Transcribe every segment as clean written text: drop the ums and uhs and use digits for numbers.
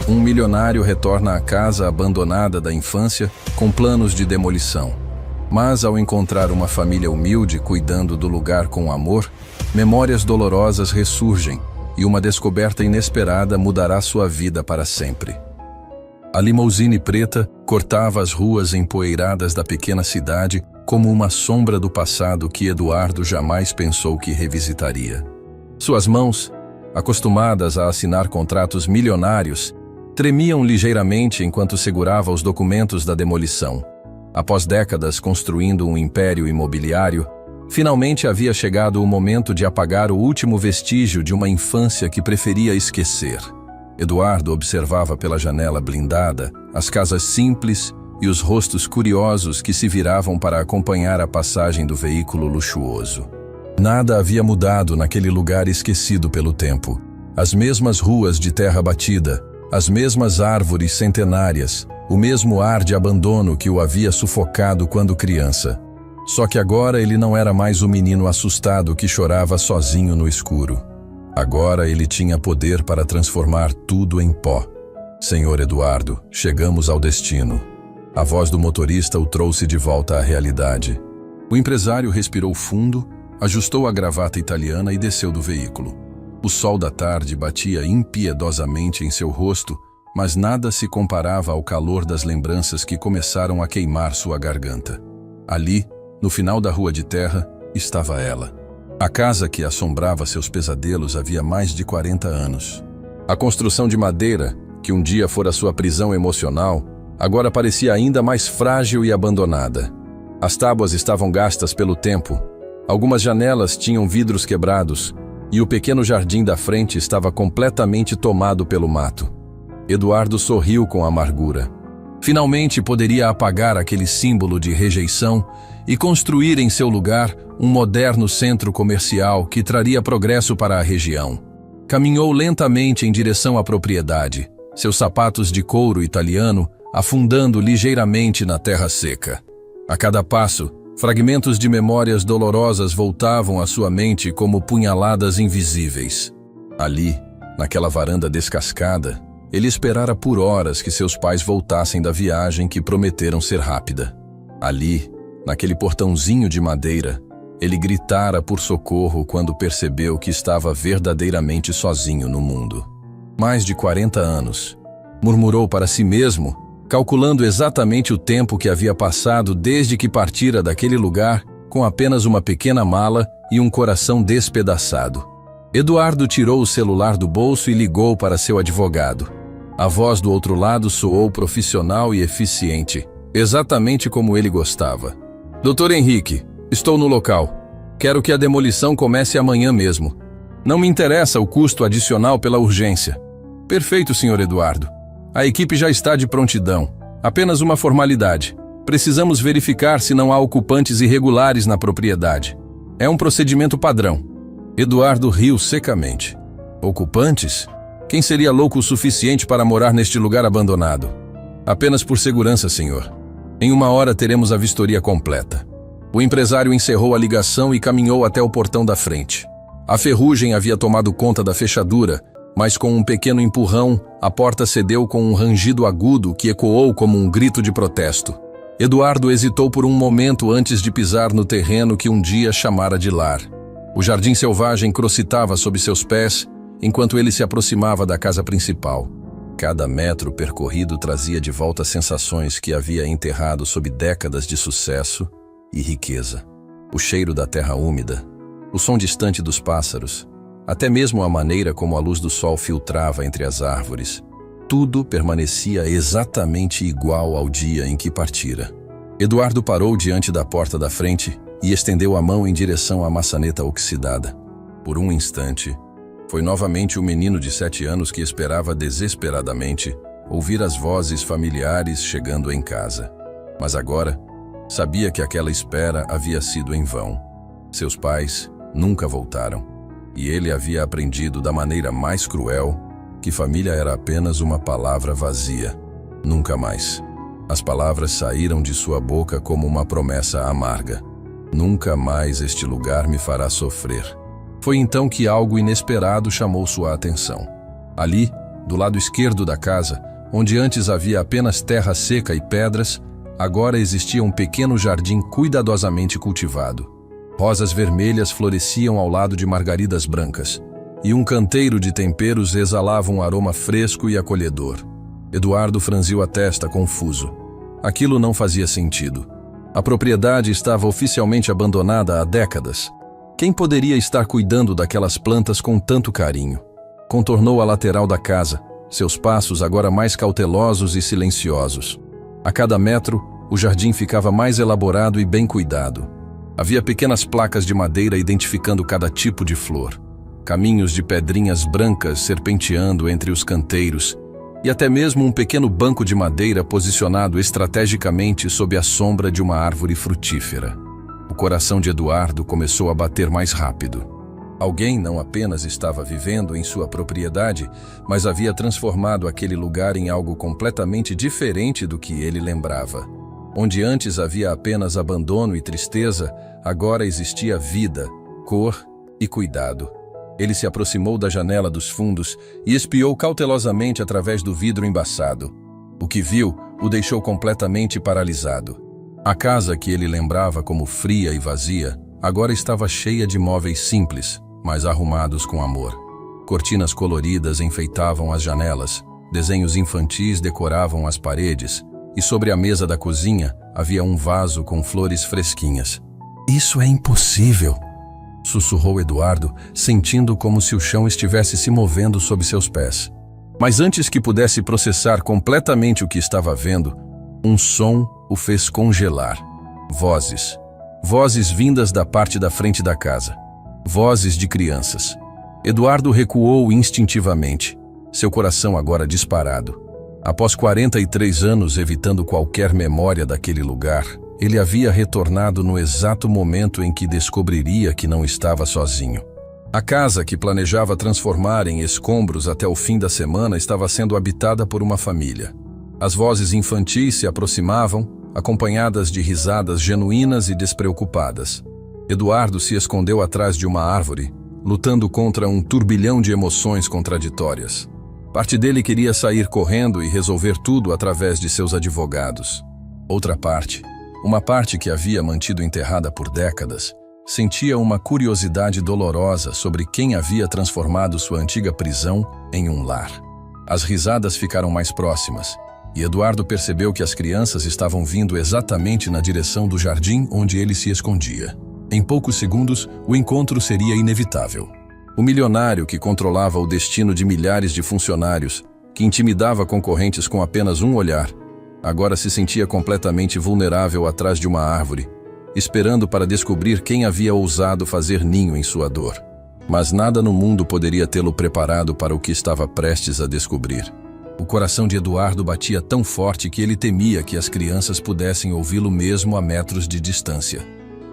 Um milionário retorna à casa abandonada da infância com planos de demolição. Mas, ao encontrar uma família humilde cuidando do lugar com amor, memórias dolorosas ressurgem e uma descoberta inesperada mudará sua vida para sempre. A limousine preta cortava as ruas empoeiradas da pequena cidade como uma sombra do passado que Eduardo jamais pensou que revisitaria. Suas mãos, acostumadas a assinar contratos milionários, tremiam ligeiramente enquanto segurava os documentos da demolição. Após décadas construindo um império imobiliário, finalmente havia chegado o momento de apagar o último vestígio de uma infância que preferia esquecer. Eduardo observava pela janela blindada as casas simples e os rostos curiosos que se viravam para acompanhar a passagem do veículo luxuoso. Nada havia mudado naquele lugar esquecido pelo tempo. As mesmas ruas de terra batida, as mesmas árvores centenárias, o mesmo ar de abandono que o havia sufocado quando criança. Só que agora ele não era mais o menino assustado que chorava sozinho no escuro. Agora ele tinha poder para transformar tudo em pó. Senhor Eduardo, chegamos ao destino. A voz do motorista o trouxe de volta à realidade. O empresário respirou fundo, ajustou a gravata italiana e desceu do veículo. O sol da tarde batia impiedosamente em seu rosto, mas nada se comparava ao calor das lembranças que começaram a queimar sua garganta. Ali, no final da rua de terra, estava ela. A casa que assombrava seus pesadelos havia mais de 40 anos. A construção de madeira, que um dia fora sua prisão emocional, agora parecia ainda mais frágil e abandonada. As tábuas estavam gastas pelo tempo, algumas janelas tinham vidros quebrados, e o pequeno jardim da frente estava completamente tomado pelo mato. Eduardo sorriu com amargura. Finalmente poderia apagar aquele símbolo de rejeição e construir em seu lugar um moderno centro comercial que traria progresso para a região. Caminhou lentamente em direção à propriedade, seus sapatos de couro italiano afundando ligeiramente na terra seca. A cada passo, fragmentos de memórias dolorosas voltavam à sua mente como punhaladas invisíveis. Ali, naquela varanda descascada, ele esperara por horas que seus pais voltassem da viagem que prometeram ser rápida. Ali, naquele portãozinho de madeira, ele gritara por socorro quando percebeu que estava verdadeiramente sozinho no mundo. Mais de 40 anos. Murmurou para si mesmo, calculando exatamente o tempo que havia passado desde que partira daquele lugar com apenas uma pequena mala e um coração despedaçado. Eduardo tirou o celular do bolso e ligou para seu advogado. A voz do outro lado soou profissional e eficiente, exatamente como ele gostava. Dr. Henrique, estou no local. Quero que a demolição comece amanhã mesmo. Não me interessa o custo adicional pela urgência. Perfeito, Sr. Eduardo. A equipe já está de prontidão. Apenas uma formalidade. Precisamos verificar se não há ocupantes irregulares na propriedade. É um procedimento padrão. Eduardo riu secamente. Ocupantes? Quem seria louco o suficiente para morar neste lugar abandonado? Apenas por segurança, senhor. Em 1 hora teremos a vistoria completa. O empresário encerrou a ligação e caminhou até o portão da frente. A ferrugem havia tomado conta da fechadura, mas com um pequeno empurrão, a porta cedeu com um rangido agudo que ecoou como um grito de protesto. Eduardo hesitou por um momento antes de pisar no terreno que um dia chamara de lar. O jardim selvagem crocitava sob seus pés, enquanto ele se aproximava da casa principal. Cada metro percorrido trazia de volta sensações que havia enterrado sob décadas de sucesso e riqueza. O cheiro da terra úmida, o som distante dos pássaros, até mesmo a maneira como a luz do sol filtrava entre as árvores. Tudo permanecia exatamente igual ao dia em que partira. Eduardo parou diante da porta da frente e estendeu a mão em direção à maçaneta oxidada. Por um instante, foi novamente o menino de 7 anos que esperava desesperadamente ouvir as vozes familiares chegando em casa. Mas agora, sabia que aquela espera havia sido em vão. Seus pais nunca voltaram, e ele havia aprendido da maneira mais cruel que família era apenas uma palavra vazia. Nunca mais. As palavras saíram de sua boca como uma promessa amarga. Nunca mais este lugar me fará sofrer. Foi então que algo inesperado chamou sua atenção. Ali, Do lado esquerdo da casa, onde antes havia apenas terra seca e pedras, agora existia um pequeno jardim cuidadosamente cultivado. Rosas vermelhas floresciam ao lado de margaridas brancas, e um canteiro de temperos exalava um aroma fresco e acolhedor. Eduardo franziu a testa, confuso. Aquilo não fazia sentido. A propriedade estava oficialmente abandonada há décadas. Quem poderia estar cuidando daquelas plantas com tanto carinho? Contornou a lateral da casa, seus passos agora mais cautelosos e silenciosos. A cada metro, o jardim ficava mais elaborado e bem cuidado. Havia pequenas placas de madeira identificando cada tipo de flor, caminhos de pedrinhas brancas serpenteando entre os canteiros e até mesmo um pequeno banco de madeira posicionado estrategicamente sob a sombra de uma árvore frutífera. O coração de Eduardo começou a bater mais rápido. Alguém não apenas estava vivendo em sua propriedade, mas havia transformado aquele lugar em algo completamente diferente do que ele lembrava. Onde antes havia apenas abandono e tristeza, agora existia vida, cor e cuidado. Ele se aproximou da janela dos fundos e espiou cautelosamente através do vidro embaçado. O que viu o deixou completamente paralisado. A casa que ele lembrava como fria e vazia, agora estava cheia de móveis simples, mas arrumados com amor. Cortinas coloridas enfeitavam as janelas, desenhos infantis decoravam as paredes, e sobre a mesa da cozinha havia um vaso com flores fresquinhas. "Isso é impossível", sussurrou Eduardo, sentindo como se o chão estivesse se movendo sob seus pés. Mas antes que pudesse processar completamente o que estava vendo, um som o fez congelar. Vozes. Vozes vindas da parte da frente da casa. Vozes de crianças. Eduardo recuou instintivamente, seu coração agora disparado. Após 43 anos evitando qualquer memória daquele lugar, ele havia retornado no exato momento em que descobriria que não estava sozinho. A casa que planejava transformar em escombros até o fim da semana estava sendo habitada por uma família. As vozes infantis se aproximavam, acompanhadas de risadas genuínas e despreocupadas. Eduardo se escondeu atrás de uma árvore, lutando contra um turbilhão de emoções contraditórias. Parte dele queria sair correndo e resolver tudo através de seus advogados. Outra parte, uma parte que havia mantido enterrada por décadas, sentia uma curiosidade dolorosa sobre quem havia transformado sua antiga prisão em um lar. As risadas ficaram mais próximas, e Eduardo percebeu que as crianças estavam vindo exatamente na direção do jardim onde ele se escondia. Em poucos segundos, o encontro seria inevitável. O milionário que controlava o destino de milhares de funcionários, que intimidava concorrentes com apenas um olhar, agora se sentia completamente vulnerável atrás de uma árvore, esperando para descobrir quem havia ousado fazer ninho em sua dor. Mas nada no mundo poderia tê-lo preparado para o que estava prestes a descobrir. O coração de Eduardo batia tão forte que ele temia que as crianças pudessem ouvi-lo mesmo a metros de distância.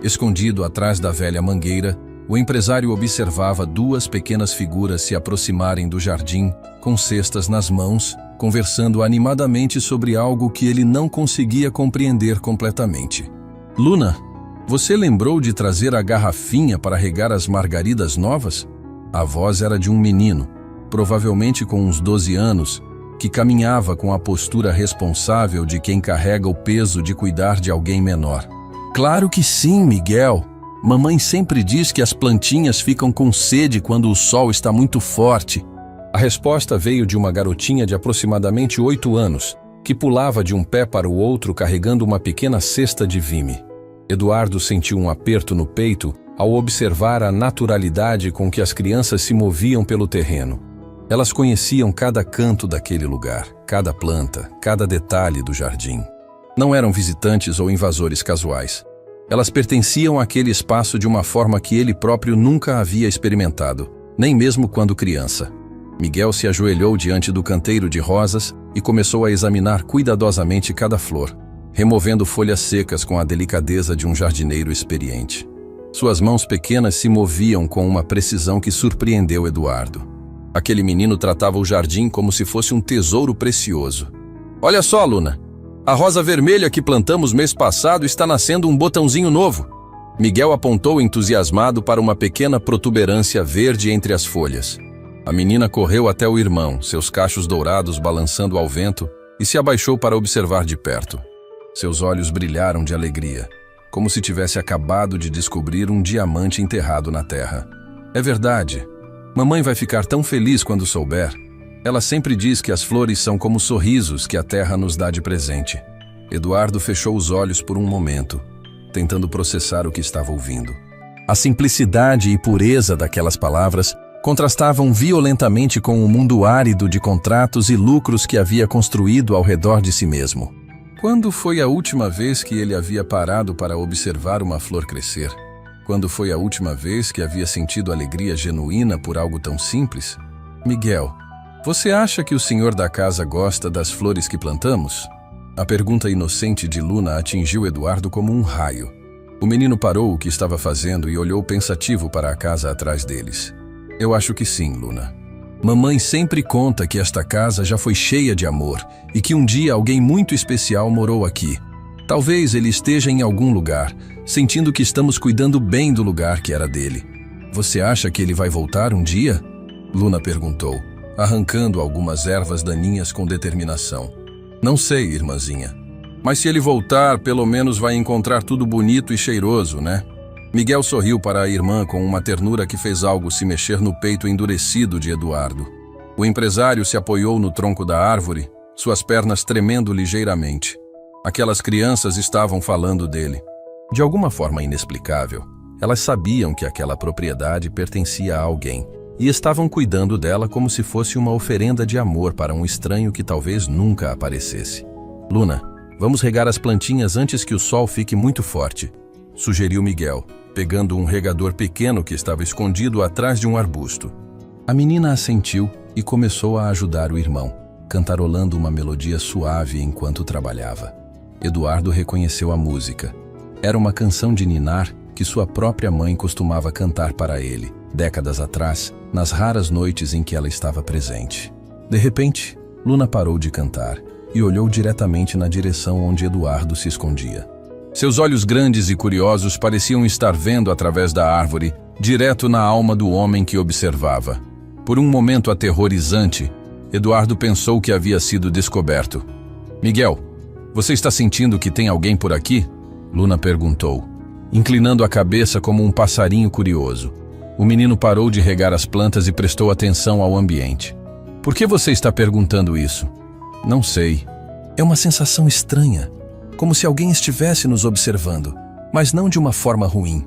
Escondido atrás da velha mangueira, o empresário observava duas pequenas figuras se aproximarem do jardim, com cestas nas mãos, conversando animadamente sobre algo que ele não conseguia compreender completamente. "Luna, você lembrou de trazer a garrafinha para regar as margaridas novas?" A voz era de um menino, provavelmente com uns 12 anos, que caminhava com a postura responsável de quem carrega o peso de cuidar de alguém menor. "Claro que sim, Miguel. Mamãe sempre diz que as plantinhas ficam com sede quando o sol está muito forte." A resposta veio de uma garotinha de aproximadamente 8 anos, que pulava de um pé para o outro carregando uma pequena cesta de vime. Eduardo sentiu um aperto no peito ao observar a naturalidade com que as crianças se moviam pelo terreno. Elas conheciam cada canto daquele lugar, cada planta, cada detalhe do jardim. Não eram visitantes ou invasores casuais. Elas pertenciam àquele espaço de uma forma que ele próprio nunca havia experimentado, nem mesmo quando criança. Miguel se ajoelhou diante do canteiro de rosas e começou a examinar cuidadosamente cada flor, removendo folhas secas com a delicadeza de um jardineiro experiente. Suas mãos pequenas se moviam com uma precisão que surpreendeu Eduardo. Aquele menino tratava o jardim como se fosse um tesouro precioso. "Olha só, Luna! A rosa vermelha que plantamos mês passado está nascendo um botãozinho novo." Miguel apontou entusiasmado para uma pequena protuberância verde entre as folhas. A menina correu até o irmão, seus cachos dourados balançando ao vento, e se abaixou para observar de perto. Seus olhos brilharam de alegria, como se tivesse acabado de descobrir um diamante enterrado na terra. É verdade. Mamãe vai ficar tão feliz quando souber. Ela sempre diz que as flores são como sorrisos que a terra nos dá de presente. Eduardo fechou os olhos por um momento, tentando processar o que estava ouvindo. A simplicidade e pureza daquelas palavras contrastavam violentamente com o mundo árido de contratos e lucros que havia construído ao redor de si mesmo. Quando foi a última vez que ele havia parado para observar uma flor crescer? Quando foi a última vez que havia sentido alegria genuína por algo tão simples? Miguel, você acha que o senhor da casa gosta das flores que plantamos? A pergunta inocente de Luna atingiu Eduardo como um raio. O menino parou o que estava fazendo e olhou pensativo para a casa atrás deles. Eu acho que sim, Luna. Mamãe sempre conta que esta casa já foi cheia de amor e que um dia alguém muito especial morou aqui. Talvez ele esteja em algum lugar, sentindo que estamos cuidando bem do lugar que era dele. Você acha que ele vai voltar um dia? Luna perguntou, arrancando algumas ervas daninhas com determinação. Não sei, irmãzinha. Mas se ele voltar, pelo menos vai encontrar tudo bonito e cheiroso, né? Miguel sorriu para a irmã com uma ternura que fez algo se mexer no peito endurecido de Eduardo. O empresário se apoiou no tronco da árvore, suas pernas tremendo ligeiramente. Aquelas crianças estavam falando dele. De alguma forma inexplicável, elas sabiam que aquela propriedade pertencia a alguém e estavam cuidando dela como se fosse uma oferenda de amor para um estranho que talvez nunca aparecesse. Luna, vamos regar as plantinhas antes que o sol fique muito forte, sugeriu Miguel, pegando um regador pequeno que estava escondido atrás de um arbusto. A menina assentiu e começou a ajudar o irmão, cantarolando uma melodia suave enquanto trabalhava. Eduardo reconheceu a música. Era uma canção de ninar que sua própria mãe costumava cantar para ele, décadas atrás, nas raras noites em que ela estava presente. De repente, Luna parou de cantar e olhou diretamente na direção onde Eduardo se escondia. Seus olhos grandes e curiosos pareciam estar vendo através da árvore, direto na alma do homem que observava. Por um momento aterrorizante, Eduardo pensou que havia sido descoberto. Miguel, você está sentindo que tem alguém por aqui? Luna perguntou, inclinando a cabeça como um passarinho curioso. O menino parou de regar as plantas e prestou atenção ao ambiente. Por que você está perguntando isso? Não sei. É uma sensação estranha. Como se alguém estivesse nos observando, mas não de uma forma ruim.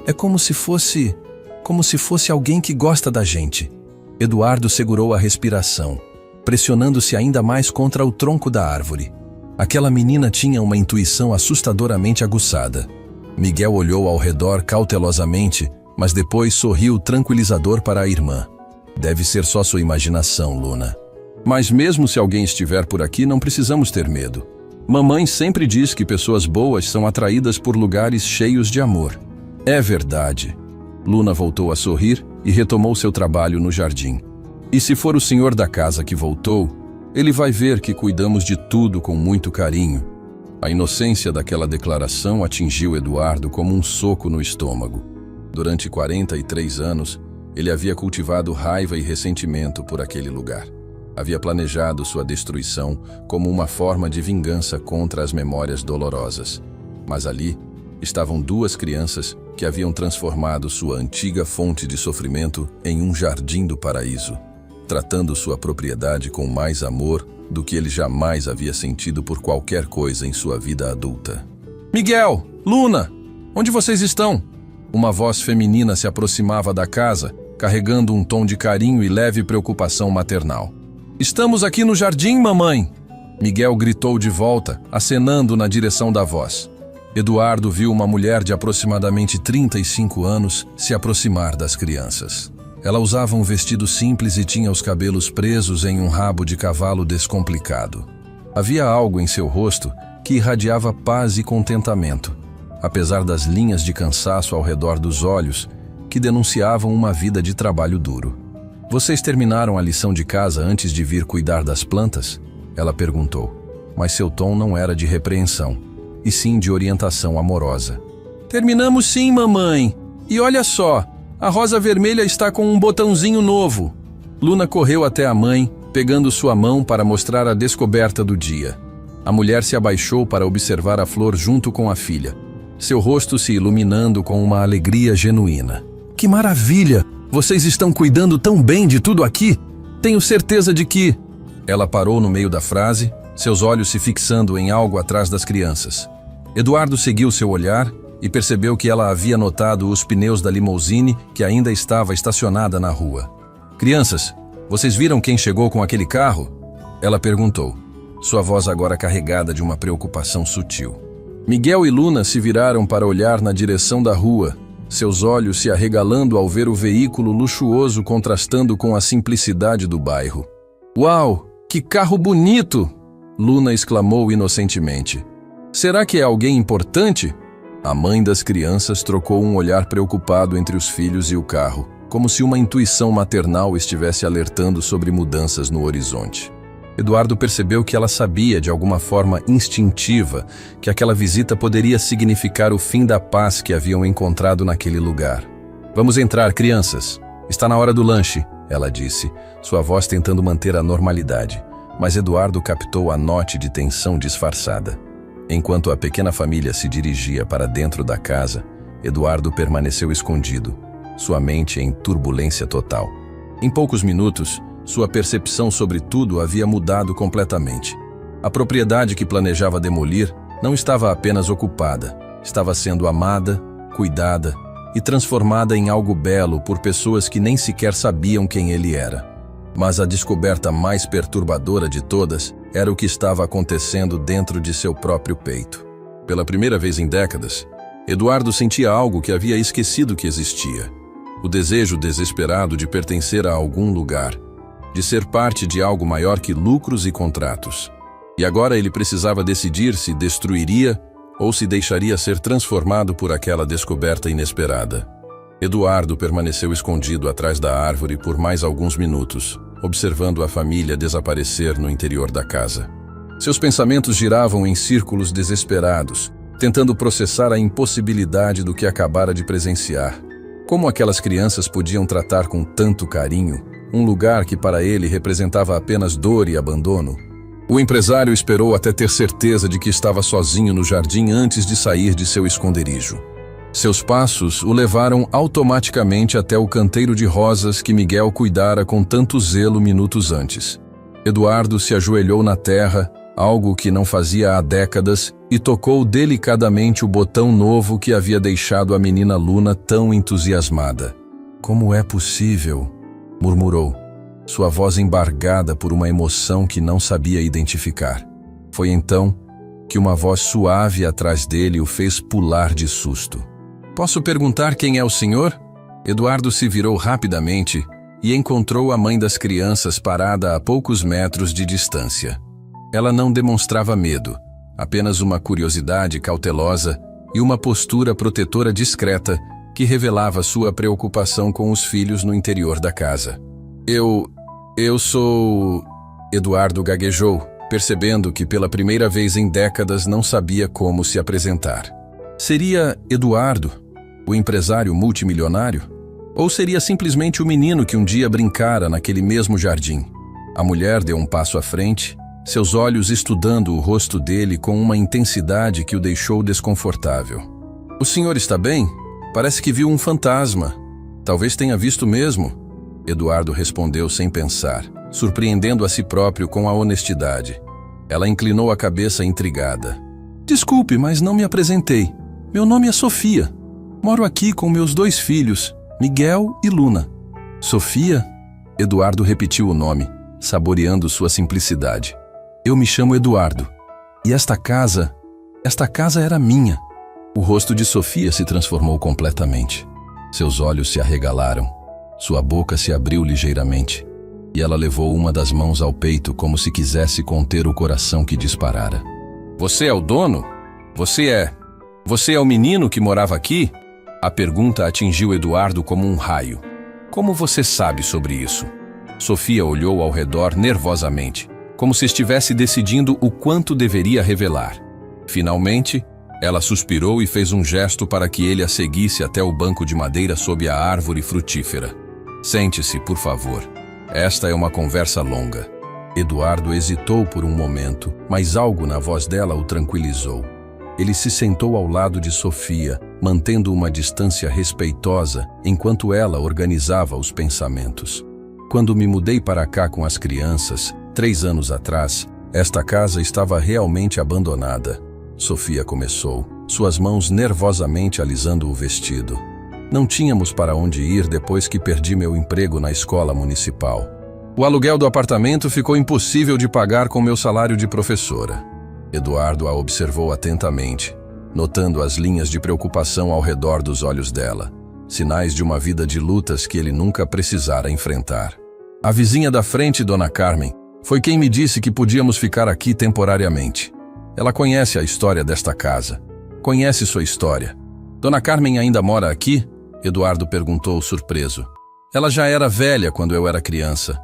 É como se fosse alguém que gosta da gente. Eduardo segurou a respiração, pressionando-se ainda mais contra o tronco da árvore. Aquela menina tinha uma intuição assustadoramente aguçada. Miguel olhou ao redor cautelosamente, mas depois sorriu tranquilizador para a irmã. Deve ser só sua imaginação, Luna. Mas mesmo se alguém estiver por aqui, não precisamos ter medo. Mamãe sempre diz que pessoas boas são atraídas por lugares cheios de amor. É verdade. Luna voltou a sorrir e retomou seu trabalho no jardim. E se for o senhor da casa que voltou, ele vai ver que cuidamos de tudo com muito carinho. A inocência daquela declaração atingiu Eduardo como um soco no estômago. Durante 43 anos, ele havia cultivado raiva e ressentimento por aquele lugar. Havia planejado sua destruição como uma forma de vingança contra as memórias dolorosas. Mas ali estavam duas crianças que haviam transformado sua antiga fonte de sofrimento em um jardim do paraíso, tratando sua propriedade com mais amor do que ele jamais havia sentido por qualquer coisa em sua vida adulta. Miguel! Luna! Onde vocês estão? Uma voz feminina se aproximava da casa, carregando um tom de carinho e leve preocupação maternal. Estamos aqui no jardim, mamãe! Miguel gritou de volta, acenando na direção da voz. Eduardo viu uma mulher de aproximadamente 35 anos se aproximar das crianças. Ela usava um vestido simples e tinha os cabelos presos em um rabo de cavalo descomplicado. Havia algo em seu rosto que irradiava paz e contentamento, apesar das linhas de cansaço ao redor dos olhos que denunciavam uma vida de trabalho duro. Vocês terminaram a lição de casa antes de vir cuidar das plantas? Ela perguntou, mas seu tom não era de repreensão, e sim de orientação amorosa. Terminamos sim, mamãe. E olha só, a rosa vermelha está com um botãozinho novo. Luna correu até a mãe, pegando sua mão para mostrar a descoberta do dia. A mulher se abaixou para observar a flor junto com a filha, seu rosto se iluminando com uma alegria genuína. Que maravilha! Vocês estão cuidando tão bem de tudo aqui? Tenho certeza de que... Ela parou no meio da frase, seus olhos se fixando em algo atrás das crianças. Eduardo seguiu seu olhar e percebeu que ela havia notado os pneus da limusine que ainda estava estacionada na rua. Crianças, vocês viram quem chegou com aquele carro? Ela perguntou, sua voz agora carregada de uma preocupação sutil. Miguel e Luna se viraram para olhar na direção da rua, seus olhos se arregalando ao ver o veículo luxuoso contrastando com a simplicidade do bairro. Uau, que carro bonito! Luna exclamou inocentemente. Será que é alguém importante? A mãe das crianças trocou um olhar preocupado entre os filhos e o carro, como se uma intuição maternal estivesse alertando sobre mudanças no horizonte. Eduardo percebeu que ela sabia, de alguma forma instintiva, que aquela visita poderia significar o fim da paz que haviam encontrado naquele lugar. Vamos entrar, crianças. Está na hora do lanche, ela disse, sua voz tentando manter a normalidade. Mas Eduardo captou a note de tensão disfarçada. Enquanto a pequena família se dirigia para dentro da casa, Eduardo permaneceu escondido, sua mente em turbulência total. Em poucos minutos, sua percepção sobre tudo havia mudado completamente. A propriedade que planejava demolir não estava apenas ocupada, estava sendo amada, cuidada e transformada em algo belo por pessoas que nem sequer sabiam quem ele era. Mas a descoberta mais perturbadora de todas era o que estava acontecendo dentro de seu próprio peito. Pela primeira vez em décadas, Eduardo sentia algo que havia esquecido que existia. O desejo desesperado de pertencer a algum lugar, de ser parte de algo maior que lucros e contratos. E agora ele precisava decidir se destruiria ou se deixaria ser transformado por aquela descoberta inesperada. Eduardo permaneceu escondido atrás da árvore por mais alguns minutos, observando a família desaparecer no interior da casa. Seus pensamentos giravam em círculos desesperados, tentando processar a impossibilidade do que acabara de presenciar. Como aquelas crianças podiam tratar com tanto carinho um lugar que para ele representava apenas dor e abandono? O empresário esperou até ter certeza de que estava sozinho no jardim antes de sair de seu esconderijo. Seus passos o levaram automaticamente até o canteiro de rosas que Miguel cuidara com tanto zelo minutos antes. Eduardo se ajoelhou na terra, algo que não fazia há décadas, e tocou delicadamente o botão novo que havia deixado a menina Luna tão entusiasmada. Como é possível? Murmurou, sua voz embargada por uma emoção que não sabia identificar. Foi então que uma voz suave atrás dele o fez pular de susto. Posso perguntar quem é o senhor? Eduardo se virou rapidamente e encontrou a mãe das crianças parada a poucos metros de distância. Ela não demonstrava medo, apenas uma curiosidade cautelosa e uma postura protetora discreta que revelava sua preocupação com os filhos no interior da casa. Eu sou... Eduardo gaguejou, percebendo que pela primeira vez em décadas não sabia como se apresentar. Seria Eduardo, o empresário multimilionário? Ou seria simplesmente o menino que um dia brincara naquele mesmo jardim? A mulher deu um passo à frente, seus olhos estudando o rosto dele com uma intensidade que o deixou desconfortável. O senhor está bem? Parece que viu um fantasma. Talvez tenha visto mesmo. Eduardo respondeu sem pensar, surpreendendo a si próprio com a honestidade. Ela inclinou a cabeça intrigada. Desculpe, mas não me apresentei. Meu nome é Sofia. Moro aqui com meus 2 filhos, Miguel e Luna. Sofia? Eduardo repetiu o nome, saboreando sua simplicidade. Eu me chamo Eduardo. E esta casa era minha. O rosto de Sofia se transformou completamente. Seus olhos se arregalaram. Sua boca se abriu ligeiramente. E ela levou uma das mãos ao peito como se quisesse conter o coração que disparara. Você é o dono? Você é o menino que morava aqui? A pergunta atingiu Eduardo como um raio. Como você sabe sobre isso? Sofia olhou ao redor nervosamente, como se estivesse decidindo o quanto deveria revelar. Finalmente, ela suspirou e fez um gesto para que ele a seguisse até o banco de madeira sob a árvore frutífera. Sente-se, por favor. Esta é uma conversa longa. Eduardo hesitou por um momento, mas algo na voz dela o tranquilizou. Ele se sentou ao lado de Sofia, mantendo uma distância respeitosa enquanto ela organizava os pensamentos. Quando me mudei para cá com as crianças, 3 anos atrás, esta casa estava realmente abandonada. Sofia começou, suas mãos nervosamente alisando o vestido. Não tínhamos para onde ir depois que perdi meu emprego na escola municipal. O aluguel do apartamento ficou impossível de pagar com meu salário de professora. Eduardo a observou atentamente, notando as linhas de preocupação ao redor dos olhos dela, sinais de uma vida de lutas que ele nunca precisara enfrentar. A vizinha da frente, Dona Carmen, foi quem me disse que podíamos ficar aqui temporariamente. Ela conhece a história desta casa. Conhece sua história. Dona Carmen ainda mora aqui? Eduardo perguntou surpreso. Ela já era velha quando eu era criança.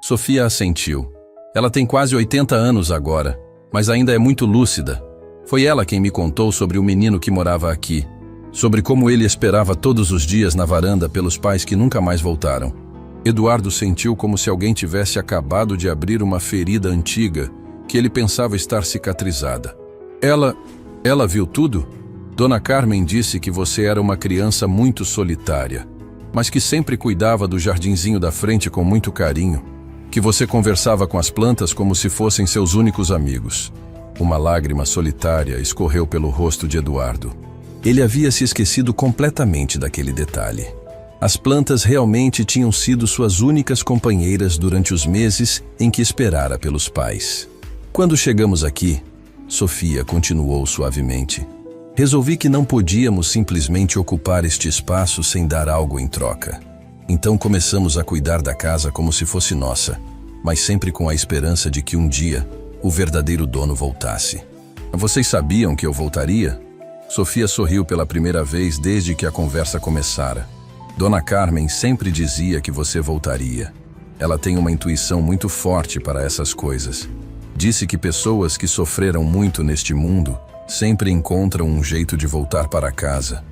Sofia assentiu. Ela tem quase 80 anos agora, mas ainda é muito lúcida. Foi ela quem me contou sobre o menino que morava aqui, sobre como ele esperava todos os dias na varanda pelos pais que nunca mais voltaram. Eduardo sentiu como se alguém tivesse acabado de abrir uma ferida antiga que ele pensava estar cicatrizada. Ela viu tudo? Dona Carmen disse que você era uma criança muito solitária, mas que sempre cuidava do jardinzinho da frente com muito carinho, que você conversava com as plantas como se fossem seus únicos amigos. Uma lágrima solitária escorreu pelo rosto de Eduardo. Ele havia se esquecido completamente daquele detalhe. As plantas realmente tinham sido suas únicas companheiras durante os meses em que esperara pelos pais. Quando chegamos aqui, Sofia continuou suavemente, resolvi que não podíamos simplesmente ocupar este espaço sem dar algo em troca. Então começamos a cuidar da casa como se fosse nossa, mas sempre com a esperança de que um dia o verdadeiro dono voltasse. Vocês sabiam que eu voltaria? Sofia sorriu pela primeira vez desde que a conversa começara. Dona Carmen sempre dizia que você voltaria. Ela tem uma intuição muito forte para essas coisas. Disse que pessoas que sofreram muito neste mundo sempre encontram um jeito de voltar para casa,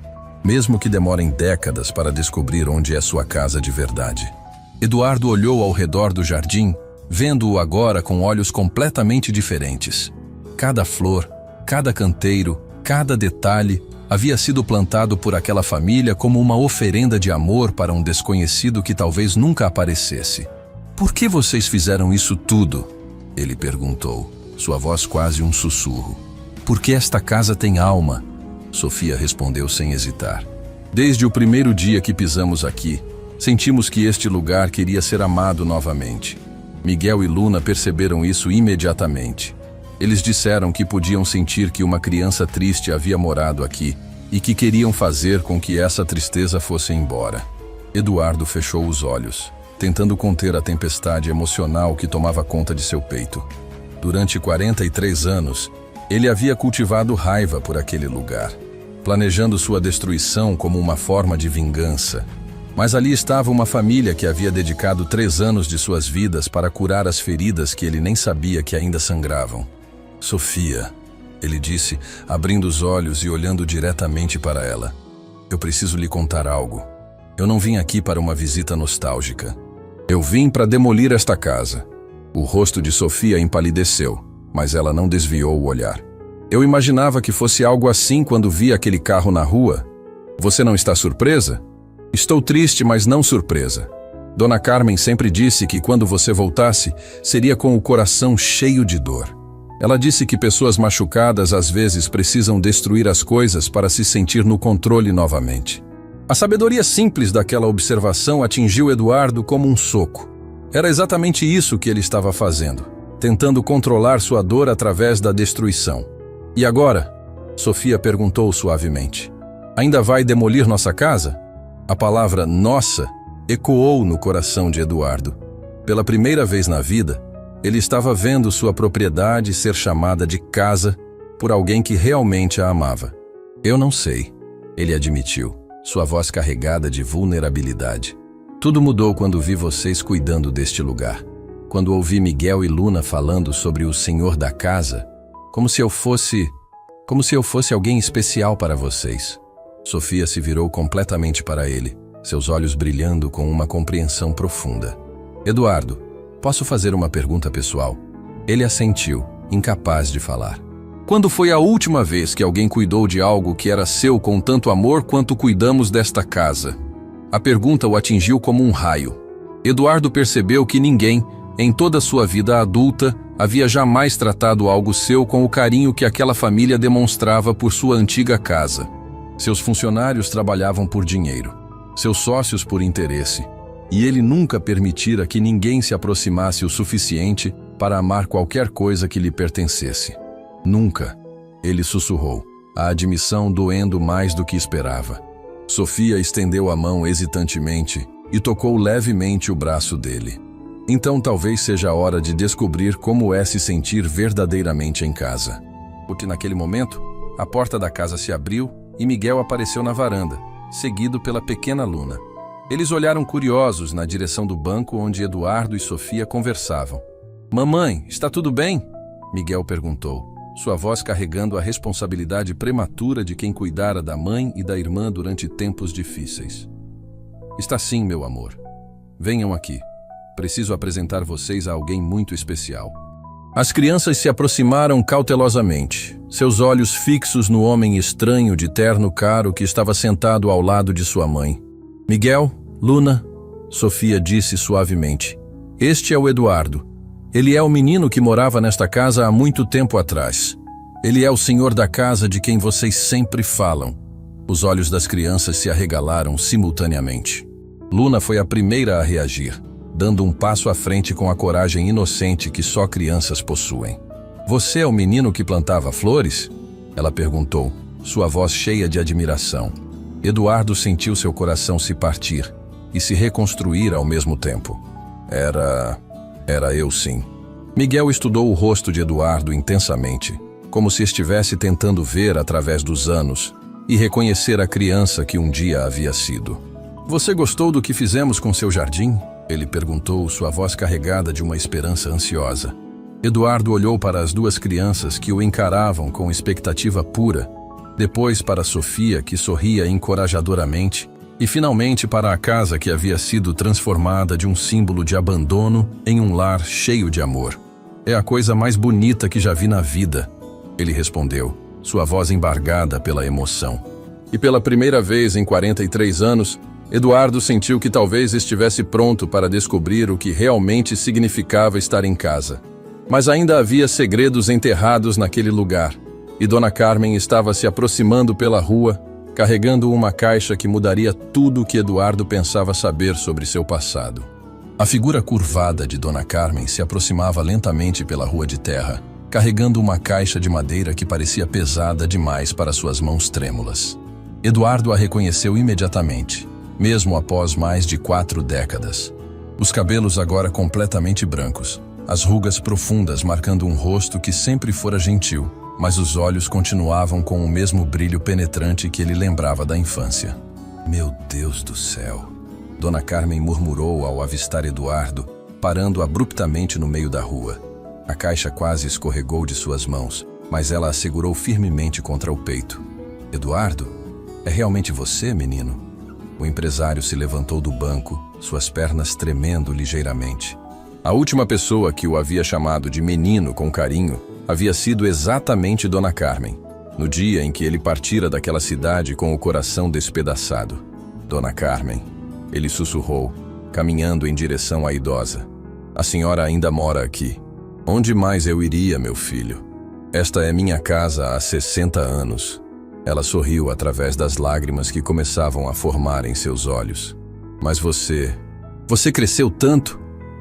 mesmo que demorem décadas para descobrir onde é sua casa de verdade. Eduardo olhou ao redor do jardim, vendo-o agora com olhos completamente diferentes. Cada flor, cada canteiro, cada detalhe havia sido plantado por aquela família como uma oferenda de amor para um desconhecido que talvez nunca aparecesse. Por que vocês fizeram isso tudo? Ele perguntou, sua voz quase um sussurro. Porque esta casa tem alma, Sofia respondeu sem hesitar. Desde o primeiro dia que pisamos aqui, sentimos que este lugar queria ser amado novamente. Miguel e Luna perceberam isso imediatamente. Eles disseram que podiam sentir que uma criança triste havia morado aqui e que queriam fazer com que essa tristeza fosse embora. Eduardo fechou os olhos, tentando conter a tempestade emocional que tomava conta de seu peito. Durante 43 anos, ele havia cultivado raiva por aquele lugar, planejando sua destruição como uma forma de vingança. Mas ali estava uma família que havia dedicado 3 anos de suas vidas para curar as feridas que ele nem sabia que ainda sangravam. Sofia, ele disse, abrindo os olhos e olhando diretamente para ela. Eu preciso lhe contar algo. Eu não vim aqui para uma visita nostálgica. Eu vim para demolir esta casa. O rosto de Sofia empalideceu, mas ela não desviou o olhar. Eu imaginava que fosse algo assim quando vi aquele carro na rua. Você não está surpresa? Estou triste, mas não surpresa. Dona Carmen sempre disse que quando você voltasse, seria com o coração cheio de dor. Ela disse que pessoas machucadas às vezes precisam destruir as coisas para se sentir no controle novamente. A sabedoria simples daquela observação atingiu Eduardo como um soco. Era exatamente isso que ele estava fazendo, tentando controlar sua dor através da destruição. E agora? Sofia perguntou suavemente. Ainda vai demolir nossa casa? A palavra nossa ecoou no coração de Eduardo. Pela primeira vez na vida, ele estava vendo sua propriedade ser chamada de casa por alguém que realmente a amava. Eu não sei, ele admitiu, sua voz carregada de vulnerabilidade. Tudo mudou quando vi vocês cuidando deste lugar. Quando ouvi Miguel e Luna falando sobre o senhor da casa, como se eu fosse alguém especial para vocês. Sofia se virou completamente para ele, seus olhos brilhando com uma compreensão profunda. Eduardo, posso fazer uma pergunta pessoal? Ele assentiu, incapaz de falar. Quando foi a última vez que alguém cuidou de algo que era seu com tanto amor quanto cuidamos desta casa? A pergunta o atingiu como um raio. Eduardo percebeu que ninguém, em toda sua vida adulta, havia jamais tratado algo seu com o carinho que aquela família demonstrava por sua antiga casa. Seus funcionários trabalhavam por dinheiro, seus sócios por interesse, e ele nunca permitira que ninguém se aproximasse o suficiente para amar qualquer coisa que lhe pertencesse. Nunca, ele sussurrou, a admissão doendo mais do que esperava. Sofia estendeu a mão hesitantemente e tocou levemente o braço dele. Então talvez seja a hora de descobrir como é se sentir verdadeiramente em casa. Porque naquele momento, a porta da casa se abriu e Miguel apareceu na varanda, seguido pela pequena Luna. Eles olharam curiosos na direção do banco onde Eduardo e Sofia conversavam. "Mamãe, está tudo bem?" Miguel perguntou, sua voz carregando a responsabilidade prematura de quem cuidara da mãe e da irmã durante tempos difíceis. "Está sim, meu amor. Venham aqui. Preciso apresentar vocês a alguém muito especial." As crianças se aproximaram cautelosamente, seus olhos fixos no homem estranho de terno caro que estava sentado ao lado de sua mãe. "Miguel, Luna", Sofia disse suavemente, "este é o Eduardo. Ele é o menino que morava nesta casa há muito tempo atrás. Ele é o senhor da casa de quem vocês sempre falam." Os olhos das crianças se arregalaram simultaneamente. Luna foi a primeira a reagir, dando um passo à frente com a coragem inocente que só crianças possuem. "Você é o menino que plantava flores?" ela perguntou, sua voz cheia de admiração. Eduardo sentiu seu coração se partir e se reconstruir ao mesmo tempo. Era eu sim." Miguel estudou o rosto de Eduardo intensamente, como se estivesse tentando ver através dos anos e reconhecer a criança que um dia havia sido. "Você gostou do que fizemos com seu jardim?" ele perguntou, sua voz carregada de uma esperança ansiosa. Eduardo olhou para as duas crianças que o encaravam com expectativa pura, depois para Sofia, que sorria encorajadoramente, e finalmente para a casa que havia sido transformada de um símbolo de abandono em um lar cheio de amor. "É a coisa mais bonita que já vi na vida", ele respondeu, sua voz embargada pela emoção. E pela primeira vez em 43 anos, Eduardo sentiu que talvez estivesse pronto para descobrir o que realmente significava estar em casa. Mas ainda havia segredos enterrados naquele lugar, e Dona Carmen estava se aproximando pela rua, carregando uma caixa que mudaria tudo o que Eduardo pensava saber sobre seu passado. A figura curvada de Dona Carmen se aproximava lentamente pela rua de terra, carregando uma caixa de madeira que parecia pesada demais para suas mãos trêmulas. Eduardo a reconheceu imediatamente, mesmo após mais de 4 décadas. Os cabelos agora completamente brancos, as rugas profundas marcando um rosto que sempre fora gentil, mas os olhos continuavam com o mesmo brilho penetrante que ele lembrava da infância. "Meu Deus do céu!" Dona Carmen murmurou ao avistar Eduardo, parando abruptamente no meio da rua. A caixa quase escorregou de suas mãos, mas ela a segurou firmemente contra o peito. "Eduardo, é realmente você, menino?" O empresário se levantou do banco, suas pernas tremendo ligeiramente. A última pessoa que o havia chamado de menino com carinho havia sido exatamente Dona Carmen, no dia em que ele partira daquela cidade com o coração despedaçado. "Dona Carmen", ele sussurrou, caminhando em direção à idosa. "A senhora ainda mora aqui. Onde mais eu iria, meu filho? Esta é minha casa há 60 anos. Ela sorriu através das lágrimas que começavam a formar em seus olhos. "Mas você cresceu tanto!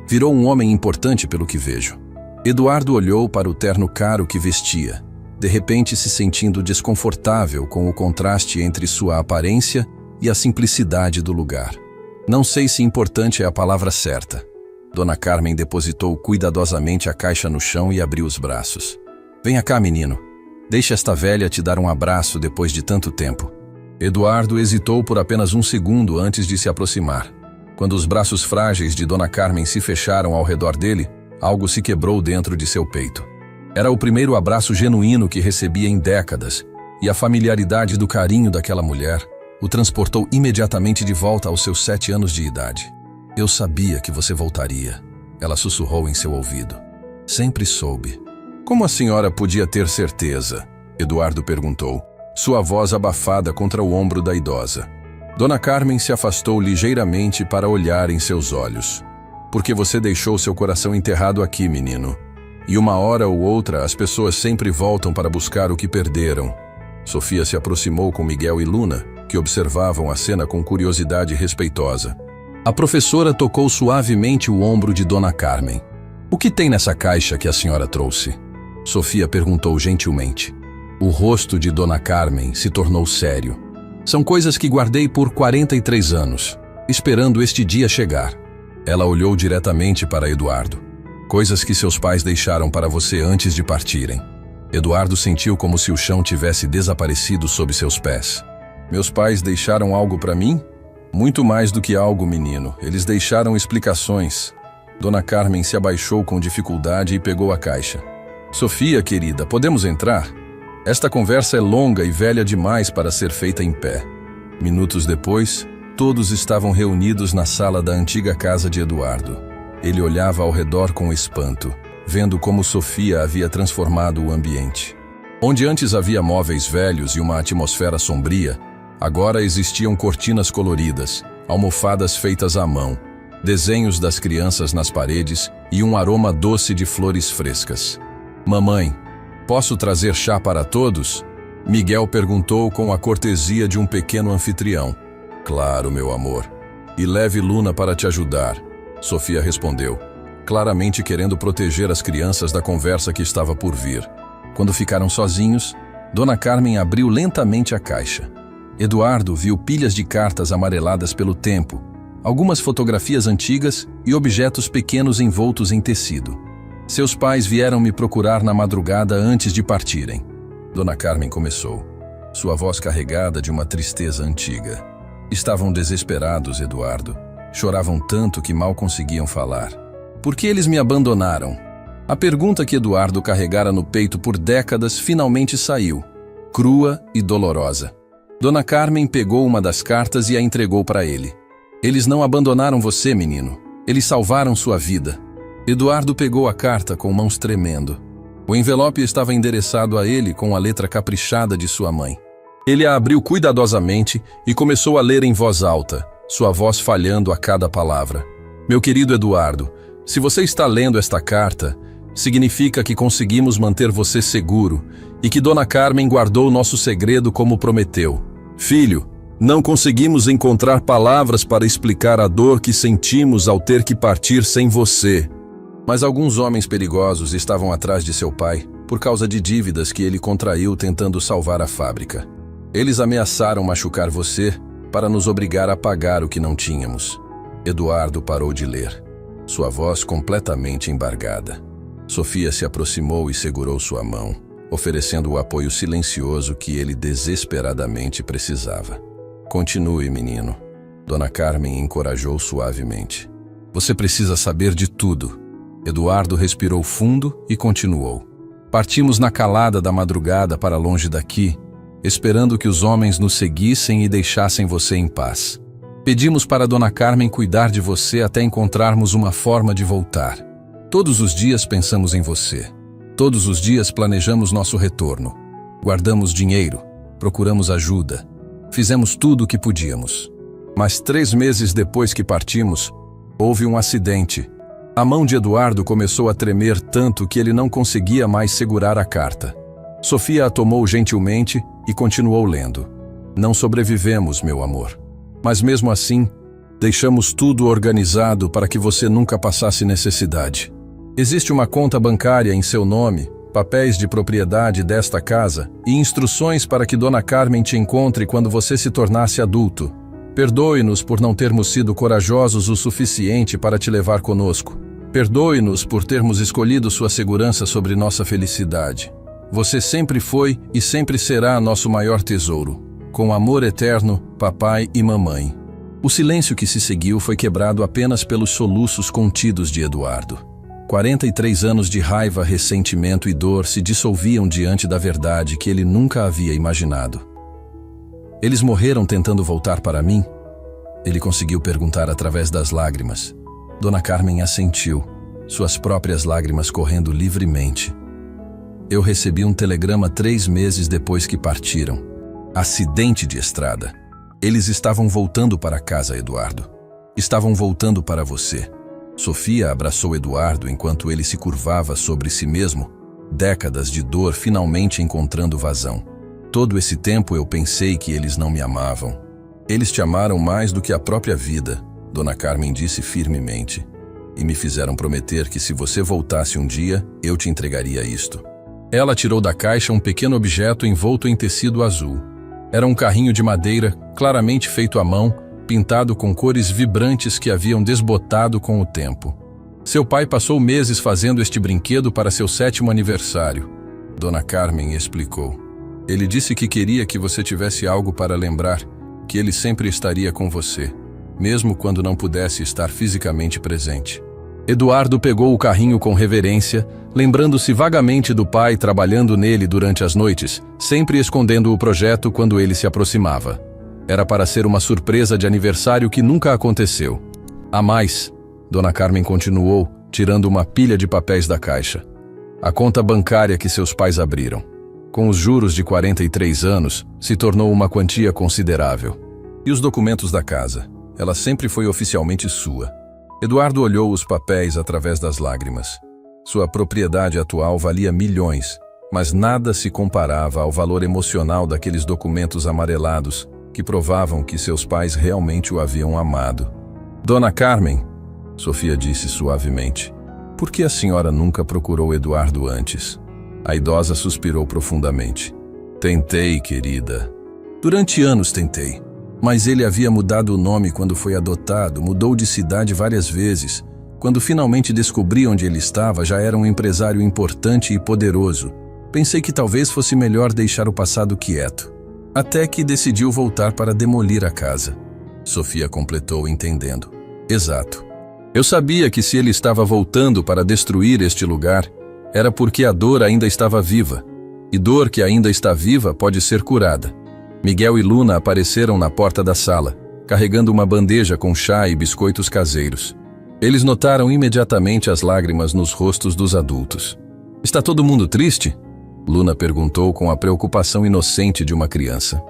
Virou um homem importante pelo que vejo." Eduardo olhou para o terno caro que vestia, de repente se sentindo desconfortável com o contraste entre sua aparência e a simplicidade do lugar. "Não sei se importante é a palavra certa." Dona Carmen depositou cuidadosamente a caixa no chão e abriu os braços. "Venha cá, menino. Deixe esta velha te dar um abraço depois de tanto tempo." Eduardo hesitou por apenas um segundo antes de se aproximar. Quando os braços frágeis de Dona Carmen se fecharam ao redor dele, algo se quebrou dentro de seu peito. Era o primeiro abraço genuíno que recebia em décadas, e a familiaridade do carinho daquela mulher o transportou imediatamente de volta aos seus 7 anos de idade. Eu sabia que você voltaria, ela sussurrou em seu ouvido. Sempre soube. Como a senhora podia ter certeza? Eduardo perguntou, sua voz abafada contra o ombro da idosa. Dona Carmen se afastou ligeiramente para olhar em seus olhos. Porque você deixou seu coração enterrado aqui, menino. E uma hora ou outra as pessoas sempre voltam para buscar o que perderam. Sofia se aproximou com Miguel e Luna, que observavam a cena com curiosidade respeitosa. A professora tocou suavemente o ombro de Dona Carmen. O que tem nessa caixa que a senhora trouxe? Sofia perguntou gentilmente. O rosto de Dona Carmen se tornou sério. São coisas que guardei por 43 anos, esperando este dia chegar. Ela olhou diretamente para Eduardo. Coisas que seus pais deixaram para você antes de partirem. Eduardo sentiu como se o chão tivesse desaparecido sob seus pés. Meus pais deixaram algo para mim? Muito mais do que algo, menino. Eles deixaram explicações. Dona Carmen se abaixou com dificuldade e pegou a caixa. Sofia, querida, podemos entrar? Esta conversa é longa e velha demais para ser feita em pé. Minutos depois, todos estavam reunidos na sala da antiga casa de Eduardo. Ele olhava ao redor com espanto, vendo como Sofia havia transformado o ambiente. Onde antes havia móveis velhos e uma atmosfera sombria, agora existiam cortinas coloridas, almofadas feitas à mão, desenhos das crianças nas paredes e um aroma doce de flores frescas. Mamãe, posso trazer chá para todos? Miguel perguntou com a cortesia de um pequeno anfitrião. Claro, meu amor. E leve Luna para te ajudar, Sofia respondeu, claramente querendo proteger as crianças da conversa que estava por vir. Quando ficaram sozinhos, Dona Carmen abriu lentamente a caixa. Eduardo viu pilhas de cartas amareladas pelo tempo, algumas fotografias antigas e objetos pequenos envoltos em tecido. Seus pais vieram me procurar na madrugada antes de partirem. Dona Carmen começou, sua voz carregada de uma tristeza antiga. Estavam desesperados, Eduardo. Choravam tanto que mal conseguiam falar. Por que eles me abandonaram? A pergunta que Eduardo carregara no peito por décadas finalmente saiu, crua e dolorosa. Dona Carmen pegou uma das cartas e a entregou para ele. Eles não abandonaram você, menino. Eles salvaram sua vida. Eduardo pegou a carta com mãos tremendo. O envelope estava endereçado a ele com a letra caprichada de sua mãe. Ele a abriu cuidadosamente e começou a ler em voz alta, sua voz falhando a cada palavra. Meu querido Eduardo, se você está lendo esta carta, significa que conseguimos manter você seguro e que Dona Carmen guardou nosso segredo como prometeu. Filho, não conseguimos encontrar palavras para explicar a dor que sentimos ao ter que partir sem você. Mas alguns homens perigosos estavam atrás de seu pai por causa de dívidas que ele contraiu tentando salvar a fábrica. Eles ameaçaram machucar você para nos obrigar a pagar o que não tínhamos. Eduardo parou de ler, sua voz completamente embargada. Sofia se aproximou e segurou sua mão, oferecendo o apoio silencioso que ele desesperadamente precisava. Continue, menino. Dona Carmen encorajou suavemente. Você precisa saber de tudo. Eduardo respirou fundo e continuou. Partimos na calada da madrugada para longe daqui, esperando que os homens nos seguissem e deixassem você em paz. Pedimos para Dona Carmen cuidar de você até encontrarmos uma forma de voltar. Todos os dias pensamos em você. Todos os dias planejamos nosso retorno. Guardamos dinheiro, procuramos ajuda. Fizemos tudo o que podíamos. Mas 3 meses depois que partimos, houve um acidente. A mão de Eduardo começou a tremer tanto que ele não conseguia mais segurar a carta. Sofia a tomou gentilmente e continuou lendo. Não sobrevivemos, meu amor. Mas mesmo assim, deixamos tudo organizado para que você nunca passasse necessidade. Existe uma conta bancária em seu nome, papéis de propriedade desta casa e instruções para que Dona Carmen te encontre quando você se tornasse adulto. Perdoe-nos por não termos sido corajosos o suficiente para te levar conosco. Perdoe-nos por termos escolhido sua segurança sobre nossa felicidade. Você sempre foi e sempre será nosso maior tesouro. Com amor eterno, papai e mamãe. O silêncio que se seguiu foi quebrado apenas pelos soluços contidos de Eduardo. 43 anos de raiva, ressentimento e dor se dissolviam diante da verdade que ele nunca havia imaginado. Eles morreram tentando voltar para mim? Ele conseguiu perguntar através das lágrimas. Dona Carmen assentiu, suas próprias lágrimas correndo livremente. Eu recebi um telegrama 3 meses depois que partiram. Acidente de estrada. Eles estavam voltando para casa, Eduardo. Estavam voltando para você. Sofia abraçou Eduardo enquanto ele se curvava sobre si mesmo, décadas de dor finalmente encontrando vazão. Todo esse tempo eu pensei que eles não me amavam. Eles te amaram mais do que a própria vida, Dona Carmen disse firmemente. E me fizeram prometer que se você voltasse um dia, eu te entregaria isto. Ela tirou da caixa um pequeno objeto envolto em tecido azul. Era um carrinho de madeira, claramente feito à mão, pintado com cores vibrantes que haviam desbotado com o tempo. Seu pai passou meses fazendo este brinquedo para seu 7º aniversário. Dona Carmen explicou. Ele disse que queria que você tivesse algo para lembrar, que ele sempre estaria com você, mesmo quando não pudesse estar fisicamente presente. Eduardo pegou o carrinho com reverência, lembrando-se vagamente do pai trabalhando nele durante as noites, sempre escondendo o projeto quando ele se aproximava. Era para ser uma surpresa de aniversário que nunca aconteceu. A mais, Dona Carmen continuou, tirando uma pilha de papéis da caixa. A conta bancária que seus pais abriram. Com os juros de 43 anos, se tornou uma quantia considerável. E os documentos da casa? Ela sempre foi oficialmente sua. Eduardo olhou os papéis através das lágrimas. Sua propriedade atual valia milhões, mas nada se comparava ao valor emocional daqueles documentos amarelados que provavam que seus pais realmente o haviam amado. Dona Carmen, Sofia disse suavemente, por que a senhora nunca procurou Eduardo antes? A idosa suspirou profundamente. Tentei, querida. Durante anos tentei. Mas ele havia mudado o nome quando foi adotado, mudou de cidade várias vezes. Quando finalmente descobri onde ele estava, já era um empresário importante e poderoso. Pensei que talvez fosse melhor deixar o passado quieto. Até que decidiu voltar para demolir a casa. Sofia completou, entendendo. Exato. Eu sabia que se ele estava voltando para destruir este lugar, era porque a dor ainda estava viva. E dor que ainda está viva pode ser curada. Miguel e Luna apareceram na porta da sala, carregando uma bandeja com chá e biscoitos caseiros. Eles notaram imediatamente as lágrimas nos rostos dos adultos. Está todo mundo triste? Luna perguntou com a preocupação inocente de uma criança.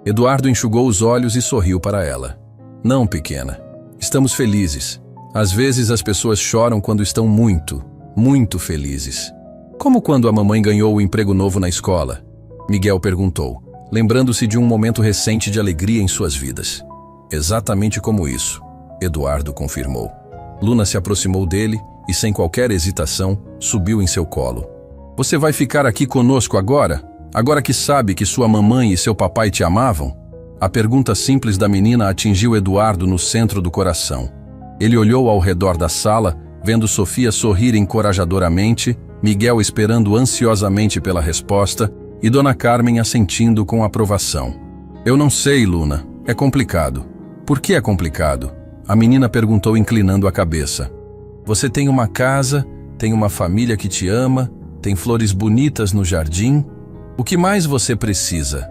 Eduardo enxugou os olhos e sorriu para ela. Não, pequena. Estamos felizes. Às vezes as pessoas choram quando estão muito, muito felizes. Como quando a mamãe ganhou o emprego novo na escola? Miguel perguntou, lembrando-se de um momento recente de alegria em suas vidas. Exatamente como isso, Eduardo confirmou. Luna se aproximou dele e, sem qualquer hesitação, subiu em seu colo. Você vai ficar aqui conosco agora? Agora que sabe que sua mamãe e seu papai te amavam? A pergunta simples da menina atingiu Eduardo no centro do coração. Ele olhou ao redor da sala, vendo Sofia sorrir encorajadoramente, Miguel esperando ansiosamente pela resposta e Dona Carmen assentindo com aprovação. Eu não sei, Luna. É complicado. Por que é complicado? A menina perguntou inclinando a cabeça. Você tem uma casa, tem uma família que te ama, tem flores bonitas no jardim. O que mais você precisa?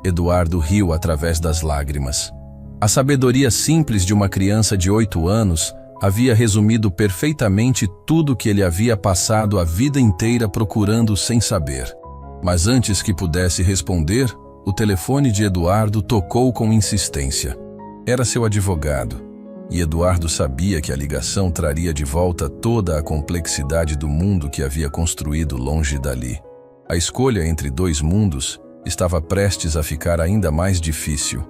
Eduardo riu através das lágrimas. A sabedoria simples de uma criança de 8 anos havia resumido perfeitamente tudo que ele havia passado a vida inteira procurando sem saber. Mas antes que pudesse responder, o telefone de Eduardo tocou com insistência. Era seu advogado, e Eduardo sabia que a ligação traria de volta toda a complexidade do mundo que havia construído longe dali. A escolha entre 2 mundos estava prestes a ficar ainda mais difícil.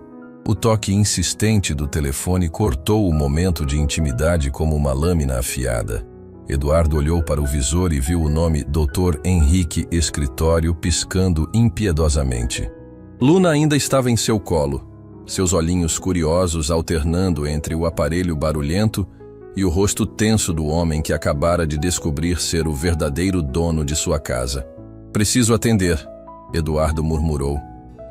O toque insistente do telefone cortou o momento de intimidade como uma lâmina afiada. Eduardo olhou para o visor e viu o nome Dr. Henrique Escritório piscando impiedosamente. Luna ainda estava em seu colo, seus olhinhos curiosos alternando entre o aparelho barulhento e o rosto tenso do homem que acabara de descobrir ser o verdadeiro dono de sua casa. Preciso atender, Eduardo murmurou,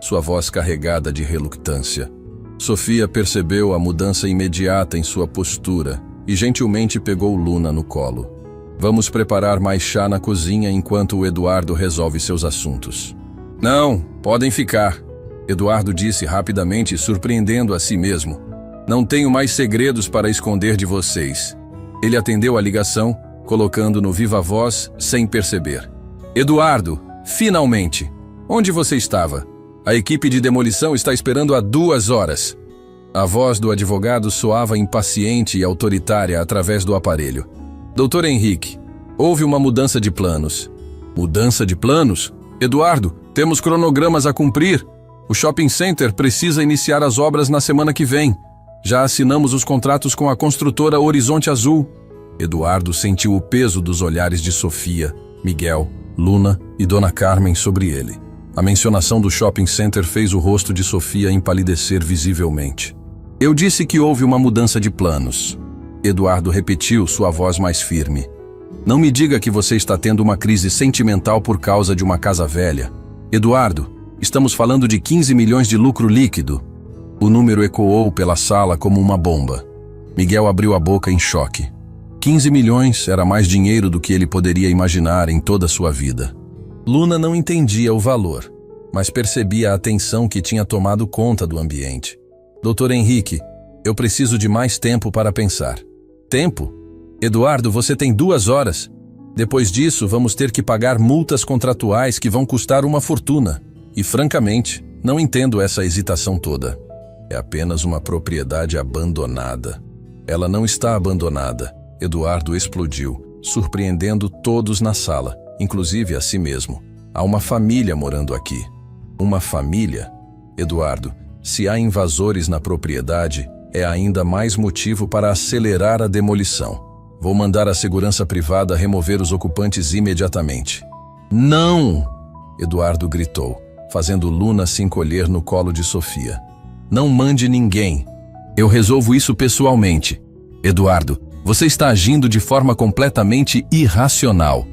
sua voz carregada de relutância. Sofia percebeu a mudança imediata em sua postura e gentilmente pegou Luna no colo. Vamos preparar mais chá na cozinha enquanto o Eduardo resolve seus assuntos. Não, podem ficar, Eduardo disse rapidamente, surpreendendo a si mesmo. Não tenho mais segredos para esconder de vocês. Ele atendeu a ligação, colocando no viva voz, sem perceber. Eduardo, finalmente! Onde você estava? A equipe de demolição está esperando há 2 horas. A voz do advogado soava impaciente e autoritária através do aparelho. Doutor Henrique, houve uma mudança de planos. Mudança de planos? Eduardo, temos cronogramas a cumprir. O shopping center precisa iniciar as obras na semana que vem. Já assinamos os contratos com a construtora Horizonte Azul. Eduardo sentiu o peso dos olhares de Sofia, Miguel, Luna e Dona Carmen sobre ele. A mencionação do shopping center fez o rosto de Sofia empalidecer visivelmente. Eu disse que houve uma mudança de planos. Eduardo repetiu, sua voz mais firme. Não me diga que você está tendo uma crise sentimental por causa de uma casa velha. Eduardo, estamos falando de 15 milhões de lucro líquido. O número ecoou pela sala como uma bomba. Miguel abriu a boca em choque. 15 milhões era mais dinheiro do que ele poderia imaginar em toda a sua vida. Luna não entendia o valor, mas percebia a tensão que tinha tomado conta do ambiente. Doutor Henrique, eu preciso de mais tempo para pensar. Tempo? Eduardo, você tem 2 horas. Depois disso, vamos ter que pagar multas contratuais que vão custar uma fortuna. E, francamente, não entendo essa hesitação toda. É apenas uma propriedade abandonada. Ela não está abandonada. Eduardo explodiu, surpreendendo todos na sala, inclusive a si mesmo. Há uma família morando aqui. Uma família? Eduardo, se há invasores na propriedade, é ainda mais motivo para acelerar a demolição. Vou mandar a segurança privada remover os ocupantes imediatamente. Não! Eduardo gritou, fazendo Luna se encolher no colo de Sofia. Não mande ninguém. Eu resolvo isso pessoalmente. Eduardo, você está agindo de forma completamente irracional.